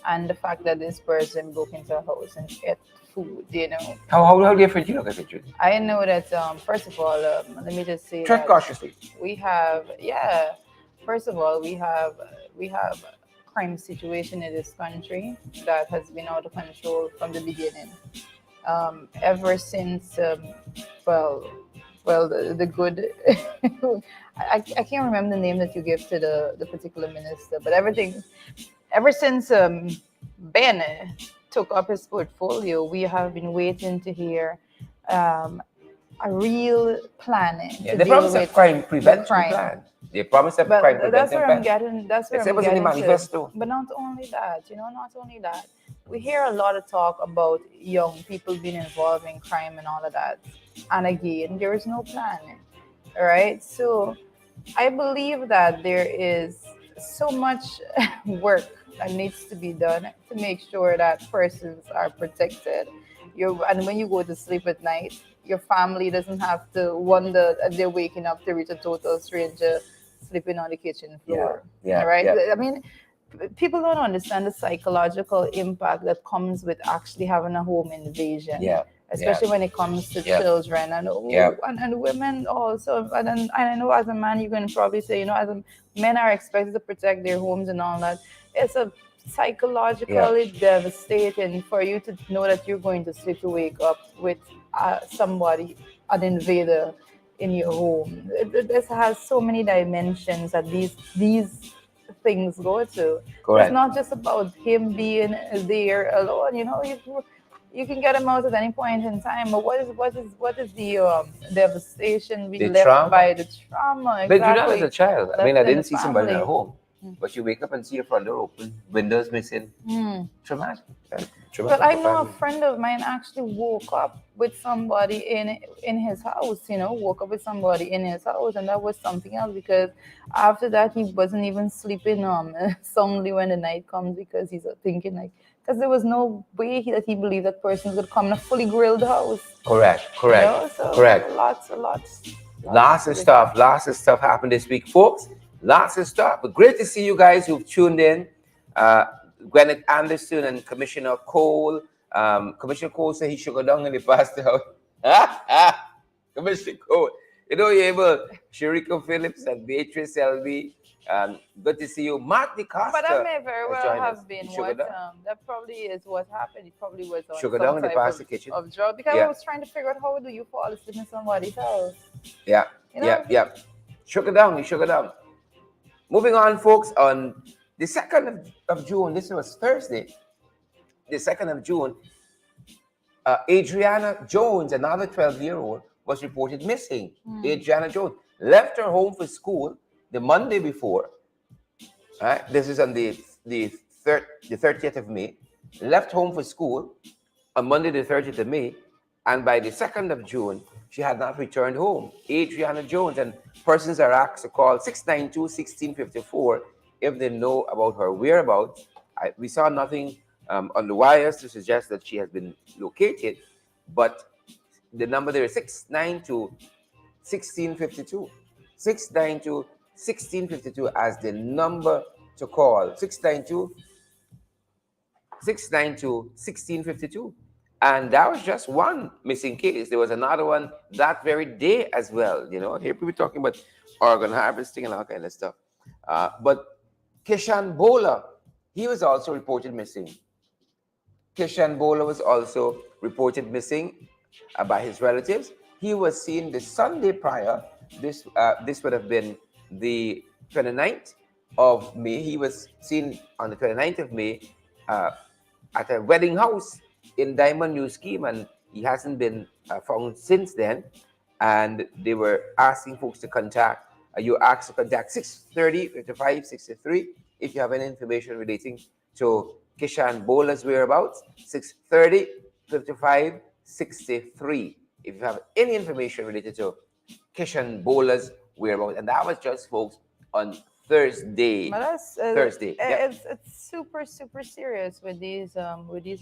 and the fact that this person broke into a house and ate food. How different you look at it, Judy? I know that. First of all, let me just say Tread that cautiously. we have. First of all, we have crime situation in this country that has been out of control from the beginning. Ever since, the good. I can't remember the name that you give to the particular minister, but ever since Ben took up his portfolio, we have been waiting to hear um, a real planning Yeah, to they deal promised a with crime the prevention crime. plan. They promised a But crime prevention plan. that's They where said it I'm was in the getting to. manifesto. But not only that, not only that, we hear a lot of talk about young people being involved in crime and all of that. And again, there is no plan. All right. So I believe that there is so much work that needs to be done to make sure that persons are protected. And when you go to sleep at night, your family doesn't have to wonder that they're waking up to reach a total stranger sleeping on the kitchen Yeah, floor. All yeah, right. yeah, I mean, people don't understand the psychological impact that comes with actually having a home invasion, yeah, yeah, especially when it comes to yeah, children and yeah. and women also. And I know as a man, you can probably say, men are expected to protect their homes and all that. It's a Yeah. psychologically devastating for you to know that you're going to sleep to wake up with somebody, an invader in your home. This has so many dimensions that these things go to. It's Correct. not just about him being there alone. You can get him out at any point in time. But what is the devastation The being left trauma. by the trauma? But you know, as a Exactly, child, I mean, I left in the didn't see somebody in family. our home, but you wake up and see your front door open, windows missing. Hmm. Traumatic. Well, Traumatic I for know a family. friend of mine actually woke up with somebody in his house. Woke up with somebody in his house, and that was something else because after that he wasn't even sleeping soundly when the night comes because he's thinking like because there was no way that he believed that person would come in a fully grilled house. Correct. Correct. So Correct. lots to be. Lots of stuff happened this week, folks. Lots of stuff. But great to see you guys who've tuned in. Uh, Gwyneth Anderson and Commissioner Cole. Commissioner Cole said he should go down in the past house. Commissioner Cole. You're able. Sharika Phillips and Beatrice Selby. Good to see you. Mark But that DeCosta may very has well joined us. have been Sugar what down. that probably is what happened. He probably was on Sugar some down in the type pasta kitchen. of drug because I Yeah. was trying to figure out how do you fall asleep in somebody's house. Yeah. You Yeah. know? Yeah. Sugar down. Sugar down. Moving on, folks, on the 2nd of June, this was Thursday, the 2nd of June, Adriana Jones, another 12-year-old, was reported missing. Adriana Jones left her home for school the Monday before. Right? This is on the 30th of May. Left home for school on Monday, the 30th of May, and by the 2nd of June, she had not returned home. Adriana Jones, and persons are asked to call 692-1654 if they know about her whereabouts. We saw nothing on the wires to suggest that she has been located, but the number there is 692-1652. 692-1652 as the number to call. 692-1652. And that was just one missing case. There was another one that very day as well. Here people talking about organ harvesting and all kind of stuff. But Kishan Bola, he was also reported missing. Kishan Bola was also reported missing by his relatives. He was seen the Sunday prior. This would have been the 29th of May. He was seen on the 29th of May at a wedding house in Diamond New Scheme, and he hasn't been found since then. And they were asking folks to contact. You asked to contact 630 55 63 if you have any information relating to Kishan Bola's whereabouts. 630 55 63 if you have any information related to Kishan Bola's whereabouts. And that was just, folks, on Thursday. But that's Thursday. Yep. it's super super serious with these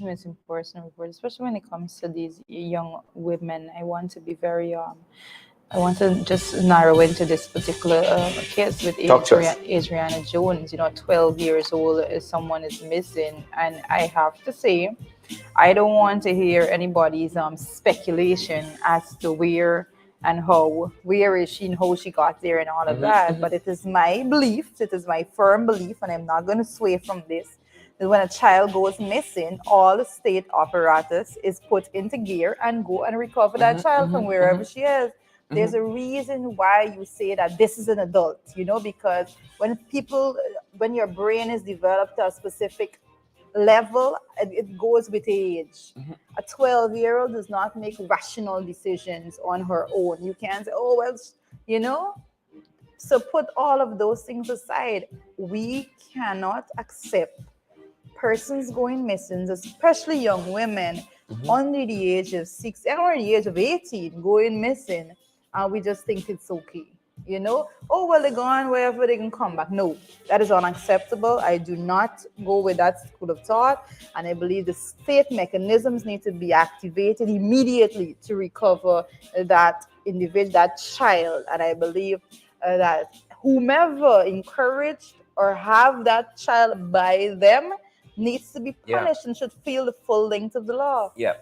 missing person reports, especially when it comes to these young women. I want to just narrow into this particular case with Talk to us. Adriana Jones. 12 years old, someone is missing, and I have to say, I don't want to hear anybody's speculation as to where and where is she and how she got there and all of that. But it is my belief, it is my firm belief, and I'm not going to sway from this, that when a child goes missing, all the state apparatus is put into gear and go and recover that child from wherever she is. There's a reason why you say that this is an adult, because when your brain is developed to a specific level, it goes with age. Mhm. A 12-year-old does not make rational decisions on her own. You can't say, oh, well, you know? So put all of those things aside. We cannot accept persons going missing, especially young women Mhm. under the age of 6 or the age of 18 going missing, and we just think it's okay. Oh, well, they're gone, wherever they can come back. No, that is unacceptable. I do not go with that school of thought, and I believe the state mechanisms need to be activated immediately to recover that individual, that child. And I believe that whomever encouraged or have that child by them needs to be Yeah. punished and should feel the full length of the law. Yeah.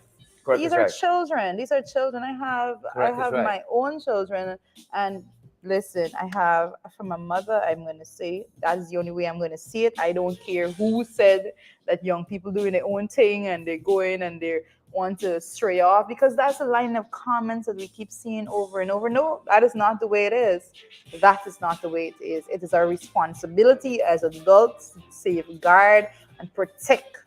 Correct These is are right. children. These are children. I Correct is have right. my own children, and listen, I have from a mother. I'm going to say that's the only way I'm going to see it. I don't care who said that young people doing their own thing and they go in and they want to stray off, because that's a line of comments that we keep seeing over and over. No, that is not the way it is. That is not the way it is. It is our responsibility as adults to safeguard and protect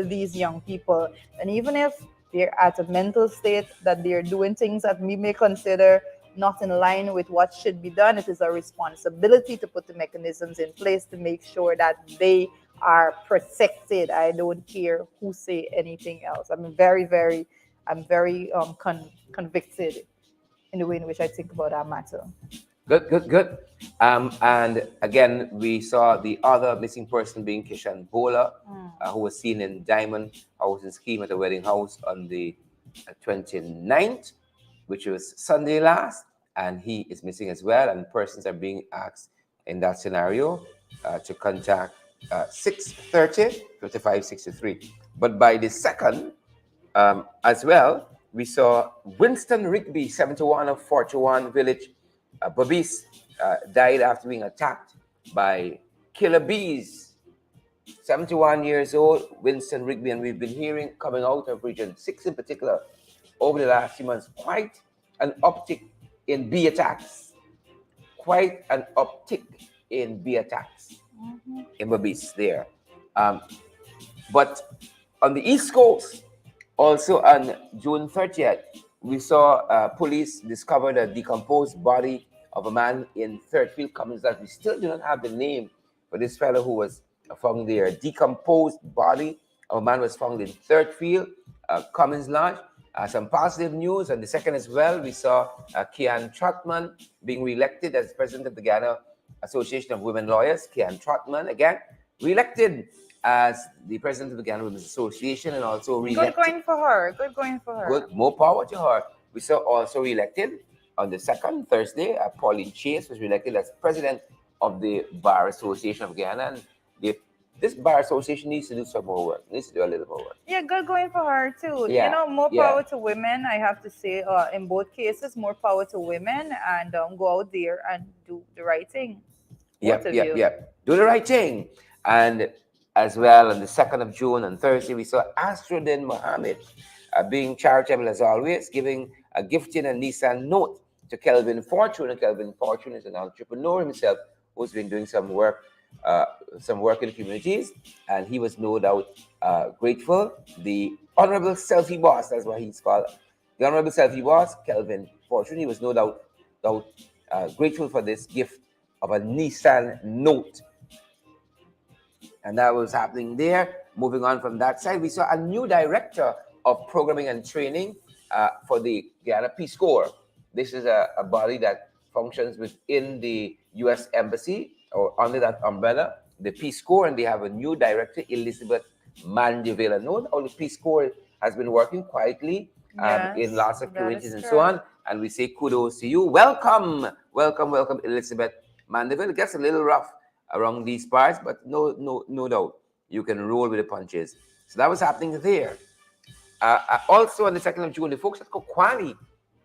these young people. And even if they're at a mental state that they're doing things that we may consider not in line with what should be done, it is our responsibility to put the mechanisms in place to make sure that they are protected. I don't care who say anything else. I'm very convicted in the way in which I think about that matter. Good, good, good. And again, we saw the other missing person being Kishan Bola, who was seen in Diamond Housing Scheme at the wedding house on the 29th, which was Sunday last, and he is missing as well. And persons are being asked in that scenario to contact 630 5563. But by the second, as well, we saw Winston Rigby, 71 of 41 Village, Babis, died after being attacked by killer bees. 71 years old, Winston Rigby, and we've been hearing coming out of Region 6 in particular over the last few months quite an uptick in bee attacks. Quite an uptick in bee attacks in Babis there. Um, but on the East Coast, also on June 30th, we saw police discovered a decomposed body of a man in Third Field Commons that we still do not have the name for this fellow who was found there. A decomposed body of a man was found in Third Field Commons Lodge. Some positive news. And the second as well, we saw Kian Trotman being re-elected as president of the Ghana Association of Women Lawyers. Kian Trotman, again, re-elected as the president of the Ghana Women's Association, and also Good re-elected. going for her. Good going for her. Good, more power to her. We saw also re-elected on the second Thursday. Pauline Chase was re-elected as president of the Bar Association of Ghana, and this bar association needs to do some more work. Needs to do a little more work. Yeah, good going for her too. Yeah, More yeah. power to women. I have to say, in both cases, more power to women, and go out there and do the right thing. Both Yep, of yep, you. yep. Do the right thing. And as well, on the 2nd of June, on Thursday, we saw Astrodin Mohammed being charitable as always, giving a gifting a Nissan Note to Kelvin Fortune. And Kelvin Fortune is an entrepreneur himself who's been doing some work in the communities. And he was no doubt grateful. The Honorable Selfie Boss, that's what he's called. The Honorable Selfie Boss, Kelvin Fortune, he was no doubt grateful for this gift of a Nissan Note. And that was happening there. Moving on from that side, we saw a new director of programming and training for the Guyana Peace Corps. This is a body that functions within the U.S. Embassy or under that umbrella, the Peace Corps, and they have a new director, Elizabeth Mandevilla. Known how the Peace Corps has been working quietly in Yes, lots of that communities is and so correct. on. And we say kudos to you. Welcome, welcome, welcome, Elizabeth Mandeville. It gets a little rough around these parts, but no doubt you can roll with the punches. So that was happening there. Also on the 2nd of June, the folks at Kokwani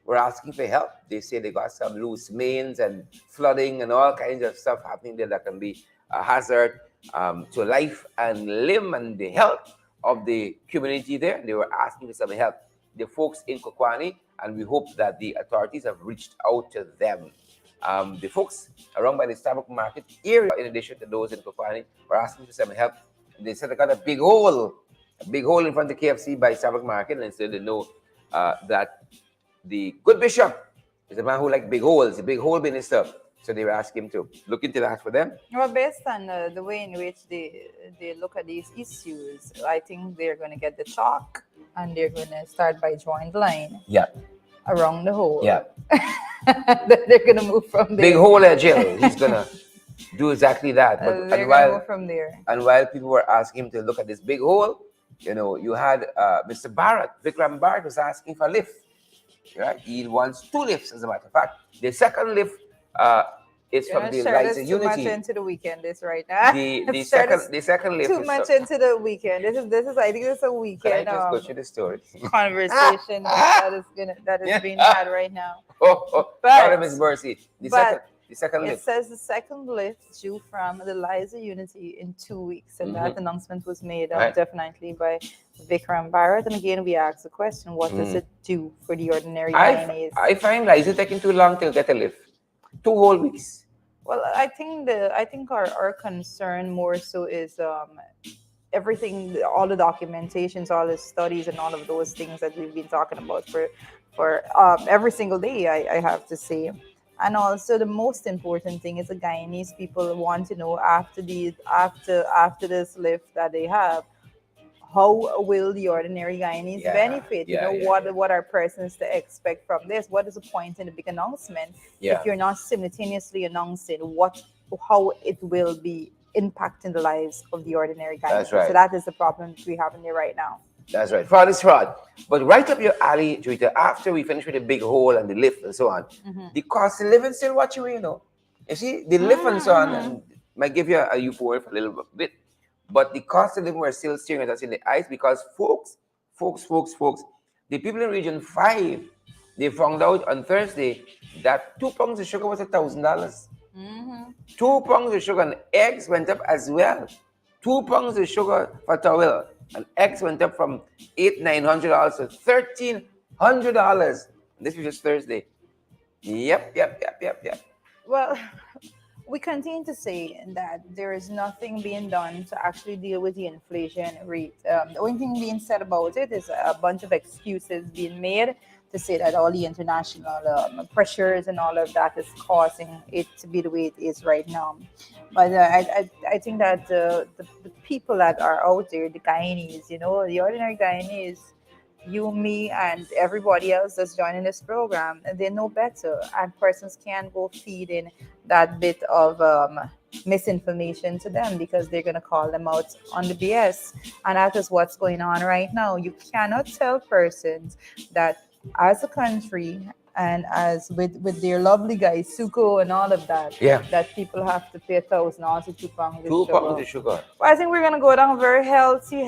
were asking for help. They say they got some loose mains and flooding and all kinds of stuff happening there that can be a hazard to life and limb and the health of the community there. They were asking for some help. The folks in Kokwani, and we hope that the authorities have reached out to them. The folks around by the Starbucks Market area, in addition to those in Kokwani, were asking for some help they said they got a big hole in front of KFC by Starbucks Market, and said they know that the good bishop is a man who like big holes, a big hole minister. So they were asking him to look into that for them. Well, based on the way in which they look at these issues, I think they're going to get the chalk and they're going to start by drawing the line Yeah, around the hole. yeah. Then they're going to move from there. Big hole at Jill. He's gonna do exactly that. But They're and going to while move from there. people were asking him to look at this big hole, you had Mr. Barrett, Vikram Barrett was asking for a lift. Right? He wants 2 lifts, as a matter of fact. The second lift is You're from gonna the share Lights this of too much Unity. into the weekend. This right now. Share this The second lift too is much into the weekend. This is I think this is a Can I weekend just go through the story? conversation that is being had right now. Oh, But- Miss Mercy. The but second It lift. says the second lift due from the Liza Unity in 2 weeks, and that announcement was made Right. definitely by Vikram Bharat. And again, we ask the question: what does it do for the ordinary Guyanese? I find Liza taking too long to get a lift. 2 whole weeks. Well, I think our concern more so is everything, all the documentations, all the studies, and all of those things that we've been talking about for every single day. I have to say. And also, the most important thing is the Guyanese people want to know after this lift that they have, how will the ordinary Guyanese Yeah, benefit? yeah, yeah, What are persons to expect from this? What is the point in the big announcement Yeah. if you're not simultaneously announcing how it will be impacting the lives of the ordinary Guyanese? That's right. So that is the problem we have in there right now. That's right. Fraud is fraud. But right up your alley, Joita, after we finish with the big hole and the lift and so on, the cost of living still what you know. You see, the lift and so on and might give you a euphoria for a little bit. But the cost of living we're still staring at us in the eyes because folks, the people in region 5, they found out on Thursday that 2 pounds of sugar was $1,000. 2 pounds of sugar and eggs went up as well. 2 pounds of sugar for towel and eggs went up from $900 to $1,300. This was just Thursday. Yep. Well, we continue to say that there is nothing being done to actually deal with the inflation rate. The only thing being said about it is a bunch of excuses being made to say that all the international pressures and all of that is causing it to be the way it is right now. But I think that the people that are out there, the Guyanese, the ordinary Guyanese, you, me, and everybody else that's joining this program, and they know better. And persons can't go feeding that bit of misinformation to them because they're going to call them out on the BS. And that is what's going on right now. You cannot tell persons that as a country and as with their lovely guys, Suko and all of that, that people have to pay $1,000 to 2 pounds of 2 sugar. pounds of sugar. Well, I think we're gonna go down a very healthy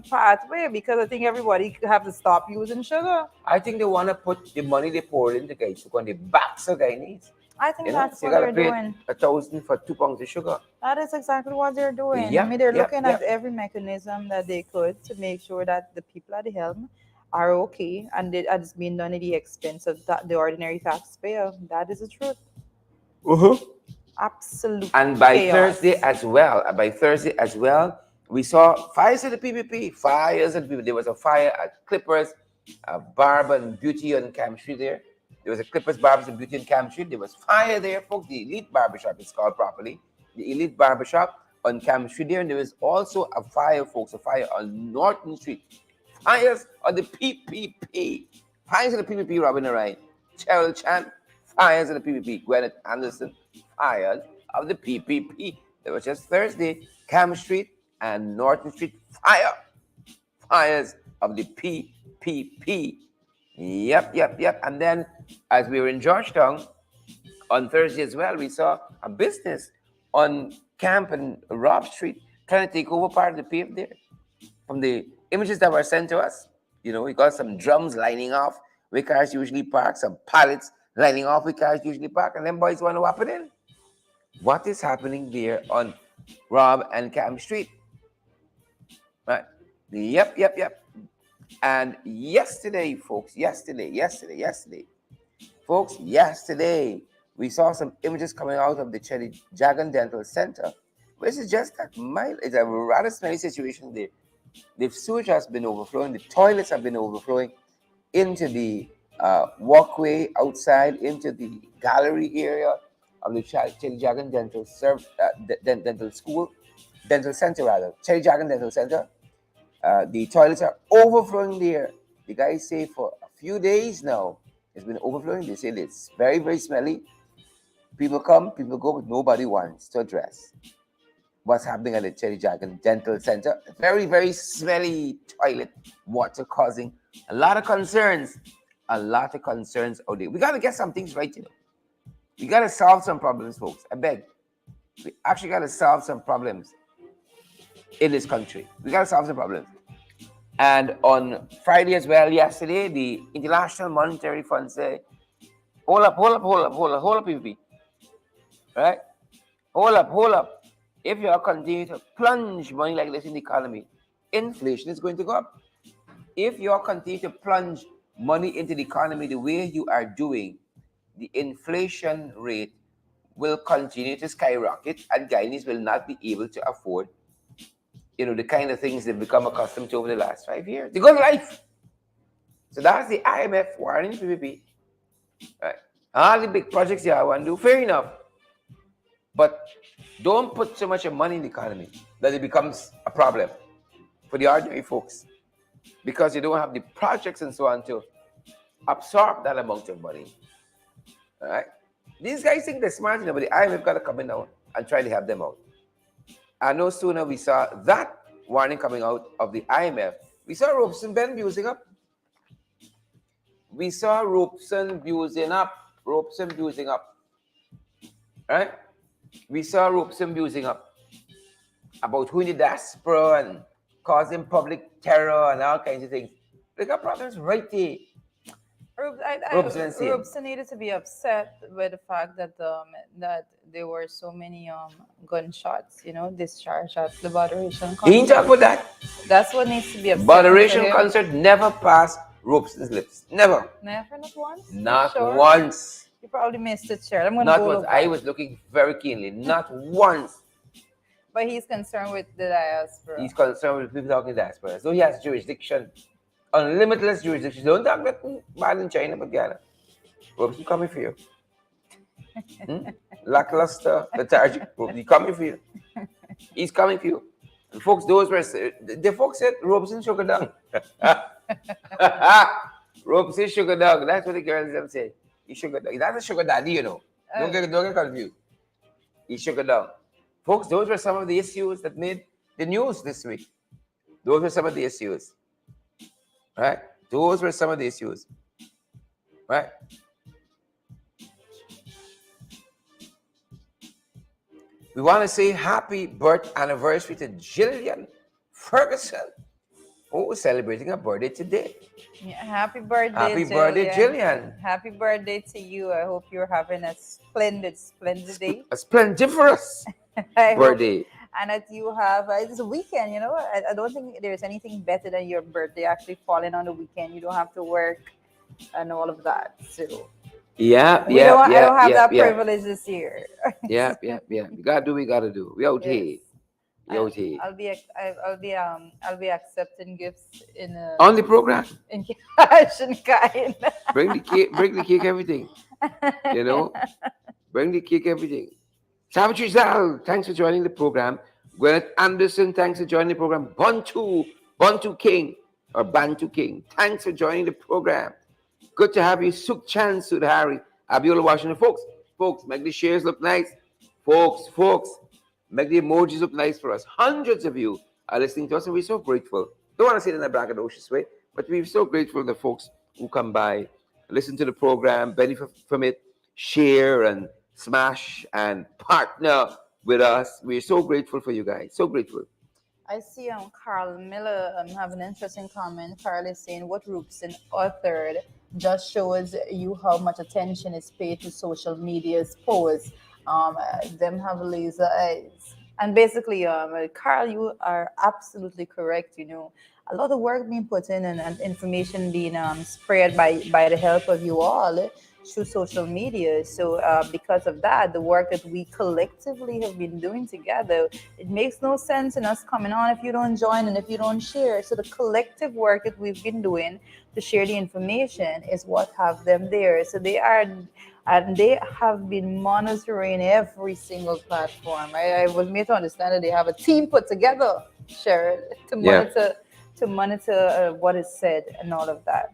pathway because I think everybody have to stop using sugar. I think they want to put the money they poured into guys on the backs of Guyanese. I think You know, that's you what gotta they're pay doing. $1,000 for 2 pounds of sugar. That is exactly what they're doing. Yep, I mean, they're yep, looking yep. at every mechanism that they could to make sure that the people at the helm are okay, and it's being done at the expense of the ordinary taxpayer. That is the truth. Absolute And by chaos. Thursday as well, we saw fires at the PPP. Fires at the PPP. There was a fire at Clippers, Barber and Beauty on Camp Street there. There was a Clippers, Barbers and Beauty on Camp Street. There was fire there, folks. The Elite Barbershop is called properly. The Elite Barbershop on Camp Street there. And there was also a fire, folks, a fire on Norton Street. Fires on the PPP. Fires on the PPP, Robin Ryan. Cheryl Chan. Fires on the PPP. Gwyneth Anderson. Fires of the PPP. It was just Thursday. Camp Street and Norton Street. Fires of the PPP. Yep. And then, as we were in Georgetown on Thursday as well, we saw a business on Camp and Rob Street trying to take over part of the pave there. From the images that were sent to us, we got some drums lining off where cars usually park, some pallets lining off where cars usually park, and them boys want to whop it in. What is happening there on Rob and Camp Street? Right. Yep. And yesterday, folks, we saw some images coming out of the Cherry Jagan Dental Center This is just that mild. It's a rather smelly situation there. The sewage has been overflowing. The toilets have been overflowing into the walkway outside, into the gallery area of the Cherry Dragon Dental School, Dental Center rather, Cherry Dragon Dental Center. The toilets are overflowing there. The guys say for a few days now it's been overflowing. They say it's very, very smelly. People come, people go, but nobody wants to address what's happening at the Cherry Dragon Dental Center. Very, very smelly toilet water causing a lot of concerns. A lot of concerns out there. We got to get some things right, you know. We got to solve some problems, folks. I beg. We actually got to solve some problems in this country. We got to solve some problems. And on Friday as well, yesterday, the International Monetary Fund said, hold up, PPP. Right? Hold up. If you are continuing to plunge money like this in the economy, inflation is going to go up. If you are continuing to plunge money into the economy the way you are doing, the inflation rate will continue to skyrocket, and Guyanese will not be able to afford, the kind of things they've become accustomed to over the last 5 years. The good life. So that's the IMF warning PPP. Right? All the big projects you want to do, fair enough. But don't put so much money in the economy that it becomes a problem for the ordinary folks, because you don't have the projects and so on to absorb that amount of money. All right? These guys think they're smart enough, but the IMF got to come in now and try to help them out. And no sooner we saw that warning coming out of the IMF, we saw Robeson Ben using up. We saw Robeson using up. Right? We saw Robeson using up about who in the diaspora and causing public terror and all kinds of things. They got problems right there. Robeson needed to be upset with the fact that that there were so many gunshots, discharged at the Botheration concert. He ain't talk about that. That's what needs to be upset. Botheration concert never passed Robeson's lips. Never. Never, not once. Not once. You probably missed it, Cheryl. I'm gonna not go once. I was looking very keenly. Not once. But he's concerned with the diaspora. He's concerned with people talking diaspora. So he has jurisdiction. Unlimited jurisdiction. Don't talk about bad in China, but Ghana. Robeson coming for you. Lackluster, lethargic. He's coming for you. He's coming for you. And folks, the folks said Robeson sugar down. Robeson sugar down. That's what the girls them say. He's sugar down. That's a sugar daddy, you know. Don't get confused. He's sugar down. Folks, those were some of the issues that made the news this week. Those were some of the issues. Right? Those were some of the issues. Right? We want to say happy birth anniversary to Jillian Ferguson, who is celebrating her birthday today. Yeah, happy birthday, happy birthday, Jillian. Happy birthday to you. I hope you're having a splendid day. A splendiferous birthday. And that you have, it's a weekend, I don't think there's anything better than your birthday actually falling on the weekend. You don't have to work and all of that. So I don't have that privilege this year. Yeah. We gotta do what we gotta do. We out here. I'll be accepting gifts on the program. In cash and kind. Bring the cake, everything. Bring the cake, everything. Savage Zal, thanks for joining the program. Gwyneth Anderson, thanks for joining the program. Bantu King, thanks for joining the program. Good to have you. Suk Chan Sudhari, Abiola Washington. Folks, make the shares look nice. Folks, make the emojis look nice for us. Hundreds of you are listening to us, and we're so grateful. Don't want to say it in a braggadocious way, but we're so grateful to the folks who come by, listen to the program, benefit from it, share and smash and partner with us. We're so grateful for you guys. So grateful. I see Carl Miller have an interesting comment. Carl is saying what Robeson authored just shows you how much attention is paid to social media's posts. Them have laser eyes. And basically, Carl, you are absolutely correct. A lot of work being put in and information being spread by the help of you all. through social media. So because of that, the work that we collectively have been doing together, it makes no sense in us coming on if you don't join and if you don't share. So the collective work that we've been doing to share the information is what have them there. So they are, and they have been monitoring every single platform. I was made to understand that they have a team put together, Sharon, to Yeah. monitor what is said and all of that.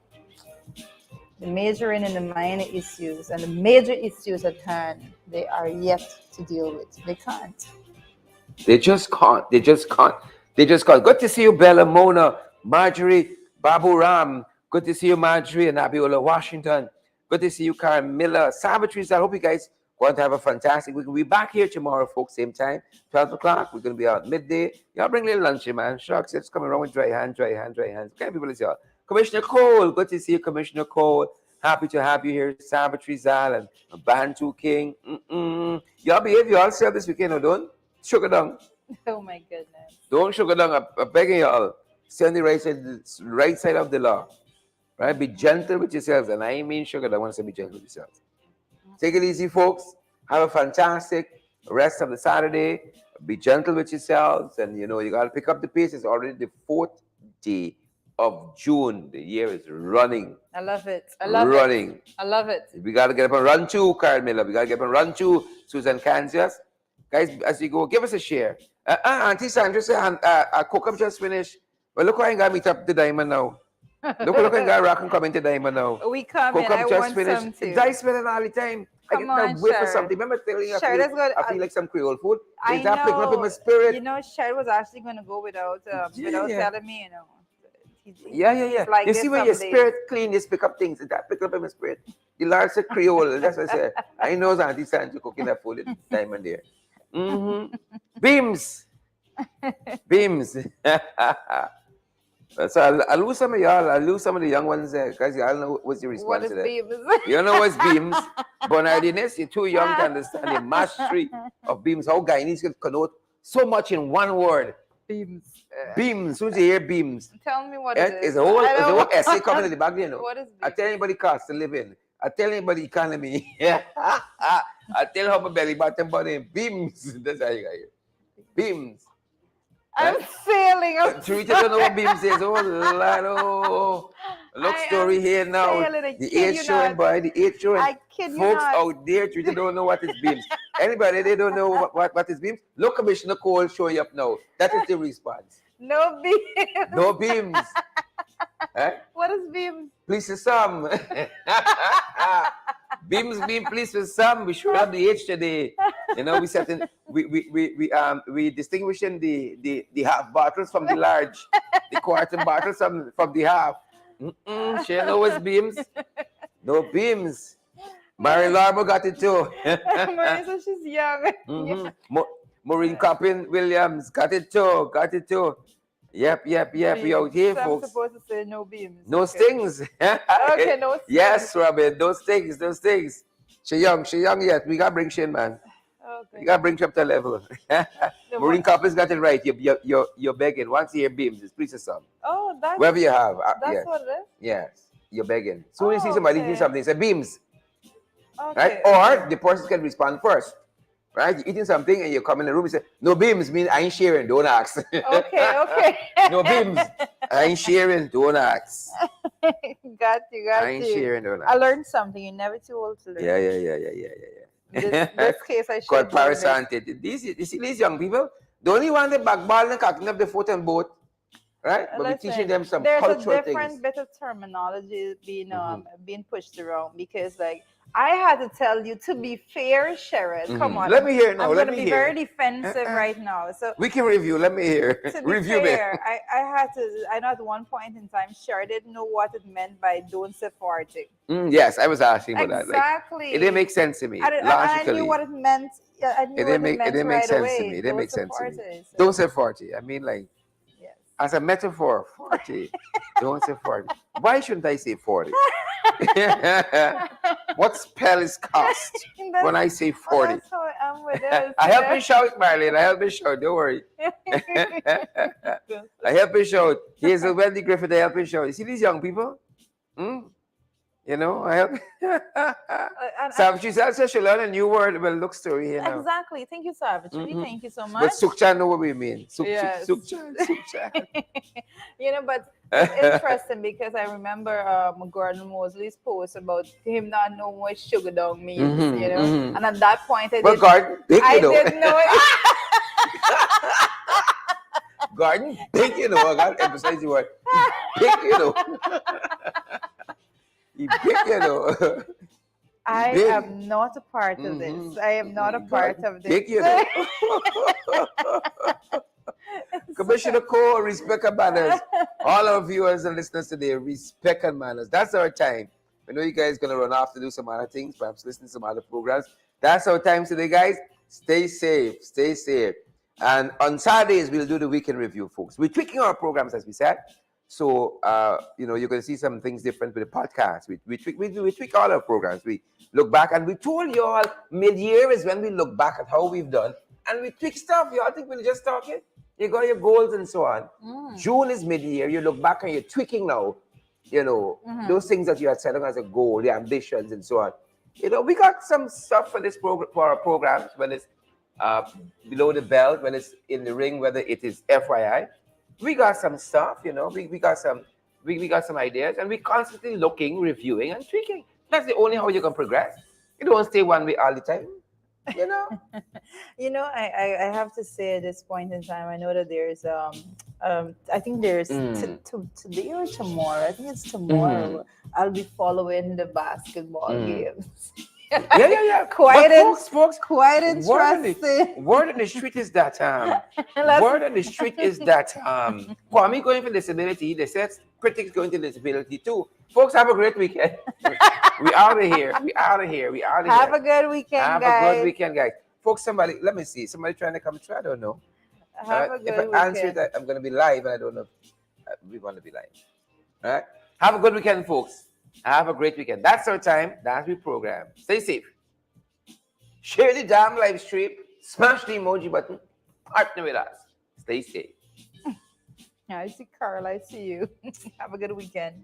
The majoring in the minor issues and the major issues at hand, they are yet to deal with. They can't. They just can't. They just can't. They just can't. Good to see you, Bella, Mona, Marjorie, Babu Ram. Good to see you, Marjorie and Abiola Washington. Good to see you, Karen Miller. Savageries, I hope you guys going to have a fantastic week. We'll be back here tomorrow, folks, same time, 12 o'clock. We're going to be out midday. Y'all bring a little lunch, man. Shucks, it's coming around with dry hand, dry hand, dry hands. What kind of people is y'all? Commissioner Cole, good to see you, Commissioner Cole. Happy to have you here, Savagery Zal and Bantu King. Y'all behave yourself this weekend, or don't? Sugar down. Oh my goodness. Don't sugar down. I'm begging y'all. Stay on right side of the law. Right? Be gentle with yourselves. And I mean sugar down. I want to say be gentle with yourselves. Take it easy, folks. Have a fantastic rest of the Saturday. Be gentle with yourselves. And you know, you gotta pick up the pace. It's already the 4th day of June. The year is running. I love it. I love running. it. I love it. We gotta get up and run too, Karen Miller. We gotta get up and run too, Susan Kansas. Guys, as you go, give us a share. Auntie Sandra said, Cook-up just finished. Well, look how I got meet up the diamond now. Look how I got rock and come into diamond now. We come in. Cook-up I just want finished. some too. I spend it all the time. Come I on, get wait for Sharon. something. Remember telling you Sharon, I feel like some Creole food? I Is that picking up in my know. spirit? You know, Sharon was actually going to go without telling me. You know. Yeah. Like you this see when some your days. spirit clean, you pick up things. Is that pick up in my spirit? The Lord said Creole. That's what I said. I know Auntie Sandra cooking that food at the time and there. Beams. So I'll lose some of y'all. I'll lose some of the young ones there because y'all know what's the What response is to that. beams? You know what's beams? Bernardinus, you're too young to understand the mastery of beams. How Guyanese can connote so much in one word. Beams. Beams. Who's hear beams? Tell me what it is. It's a whole essay coming in the back there, you know. What is I beams? tell anybody cost to live in. I tell anybody economy. I tell how my belly button body beams. That's how you got here. Beams. I'm sailing. Teresa don't know what beams is. Oh, Lord, oh. Look, story here now. The age showing, boy. The age showing. I kid you Folks not. out there, Teresa don't know what is beams. Anybody, they don't know what is beams? Look, Commissioner Cole showing up now. That is the response. No beams. No beams. What is beams? Please to some. Beams being pleased with some. We should have the age today. You know, we distinguishing the half bottles from the large, the quarter bottles from the half. She knows beams. No beams. Mary Larmo got it too. Marisa, she's young. Maureen Coppin Williams got it too. Yep. We out here, So folks. I'm supposed to say no beams. No stings. Okay, no stings. Yes, Robin. No stings. She young yet. We gotta bring Shane, man. Okay. You gotta bring her up to level. Maureen Coppin's got it right. You're begging. Once you hear beams, it's please or some. Oh, that's Wherever you have. that's Yes. what it is. Yes. You're begging. Soon as you see somebody do something, say beams. Okay. Right? Or the person can respond first. Right? You're eating something and you come in the room and say, no beams mean I ain't sharing, don't ask. Okay. No beams. I ain't sharing, don't ask. Got you. I ain't sharing, don't ask. I learned something. You're never too old to learn. Yeah. This case, I should Called know this. Parasanted. You see these young people, they only want the backball and cocking up the foot and boat. Right? But we're Listen, teaching them some there's cultural a different things. bit of terminology being pushed around because like I had to tell you to be fair, Sharon. Come on. Let me hear it now. I'm Let going to me be hear. very defensive right now. So We can review. Let me hear. to be Review fair, I had to. I know at one point in time, Sharon didn't know what it meant by "don't say farting." Yes, I was asking for that. Exactly. Like, it didn't make sense to me. I Logically. knew what it meant. I knew It didn't make right sense away. to me. It didn't make Don't sense say to me. farting, so- Don't say 40. I mean, like, Yes. as a metaphor, 40. Don't say 40. Why shouldn't I say 40? What spell is cast when I say 40? That's how I am with this. I help you shout, Marilyn. I help you shout. Don't worry. I help you shout. Here's a Wendy Griffith. I help you shout. You see these young people? You know, I help. And So she says she learned a new word. Well, look story, you know. exactly. Thank you, Savitri. Mm-hmm. Thank you so But much. Sukchan know what we mean. Yes. Sukchan, Sukchan. But it's interesting because I remember Gordon Mosley's post about him not knowing what sugar dog means, Mm-hmm, mm-hmm. And at that point, But garden big, you I know. didn't know it. Garden big, you know. I got to emphasize the word. Big, you know. He big, you know. I Big. am not a part of Mm-hmm. this. I am not a part Garden of this. big, you know. Commissioner Cole, respect and manners. All our viewers and listeners today, respect and manners. That's our time. I know you guys going to run off to do some other things, perhaps listen to some other programs. That's our time today, guys. Stay safe. Stay safe. And on Saturdays, we'll do the weekend review, folks. We're tweaking our programs, as we said. So, you're going to see some things different with the podcast. We tweak all our programs. We look back, and we told you all mid-year is when we look back at how we've done. And we tweak stuff. You all think we're just talking? You got your goals and so on. June is mid-year. You look back and you're tweaking now. Those things that you had set up as a goal, the ambitions and so on. We got some stuff for this program, for our programs, when it's below the belt, when it's in the ring, whether it is FYI. We got some stuff, we got some ideas, and we constantly looking, reviewing, and tweaking. That's the only how you can progress. You don't stay one way all the time. I have to say at this point in time, I know that there's I think there's today or tomorrow. I think it's tomorrow. I'll be following the basketball games. Yeah. Quite folks, quite interesting. Word on the street is that Kwame going for disability. They said critics going to disability too. Folks, have a great weekend. We out of here. Have a good weekend, guys. Have a good weekend, guys. Folks, let me see. Somebody trying to come through. I don't know. Have a good if I weekend. answer it, I'm going to be live, and I don't know if we're going to be live. All right. Have a good weekend, folks. Have a great weekend. That's our time. That's our program. Stay safe. Share the damn live stream. Smash the emoji button. Partner with us. Stay safe. I see Carl. I see you. Have a good weekend.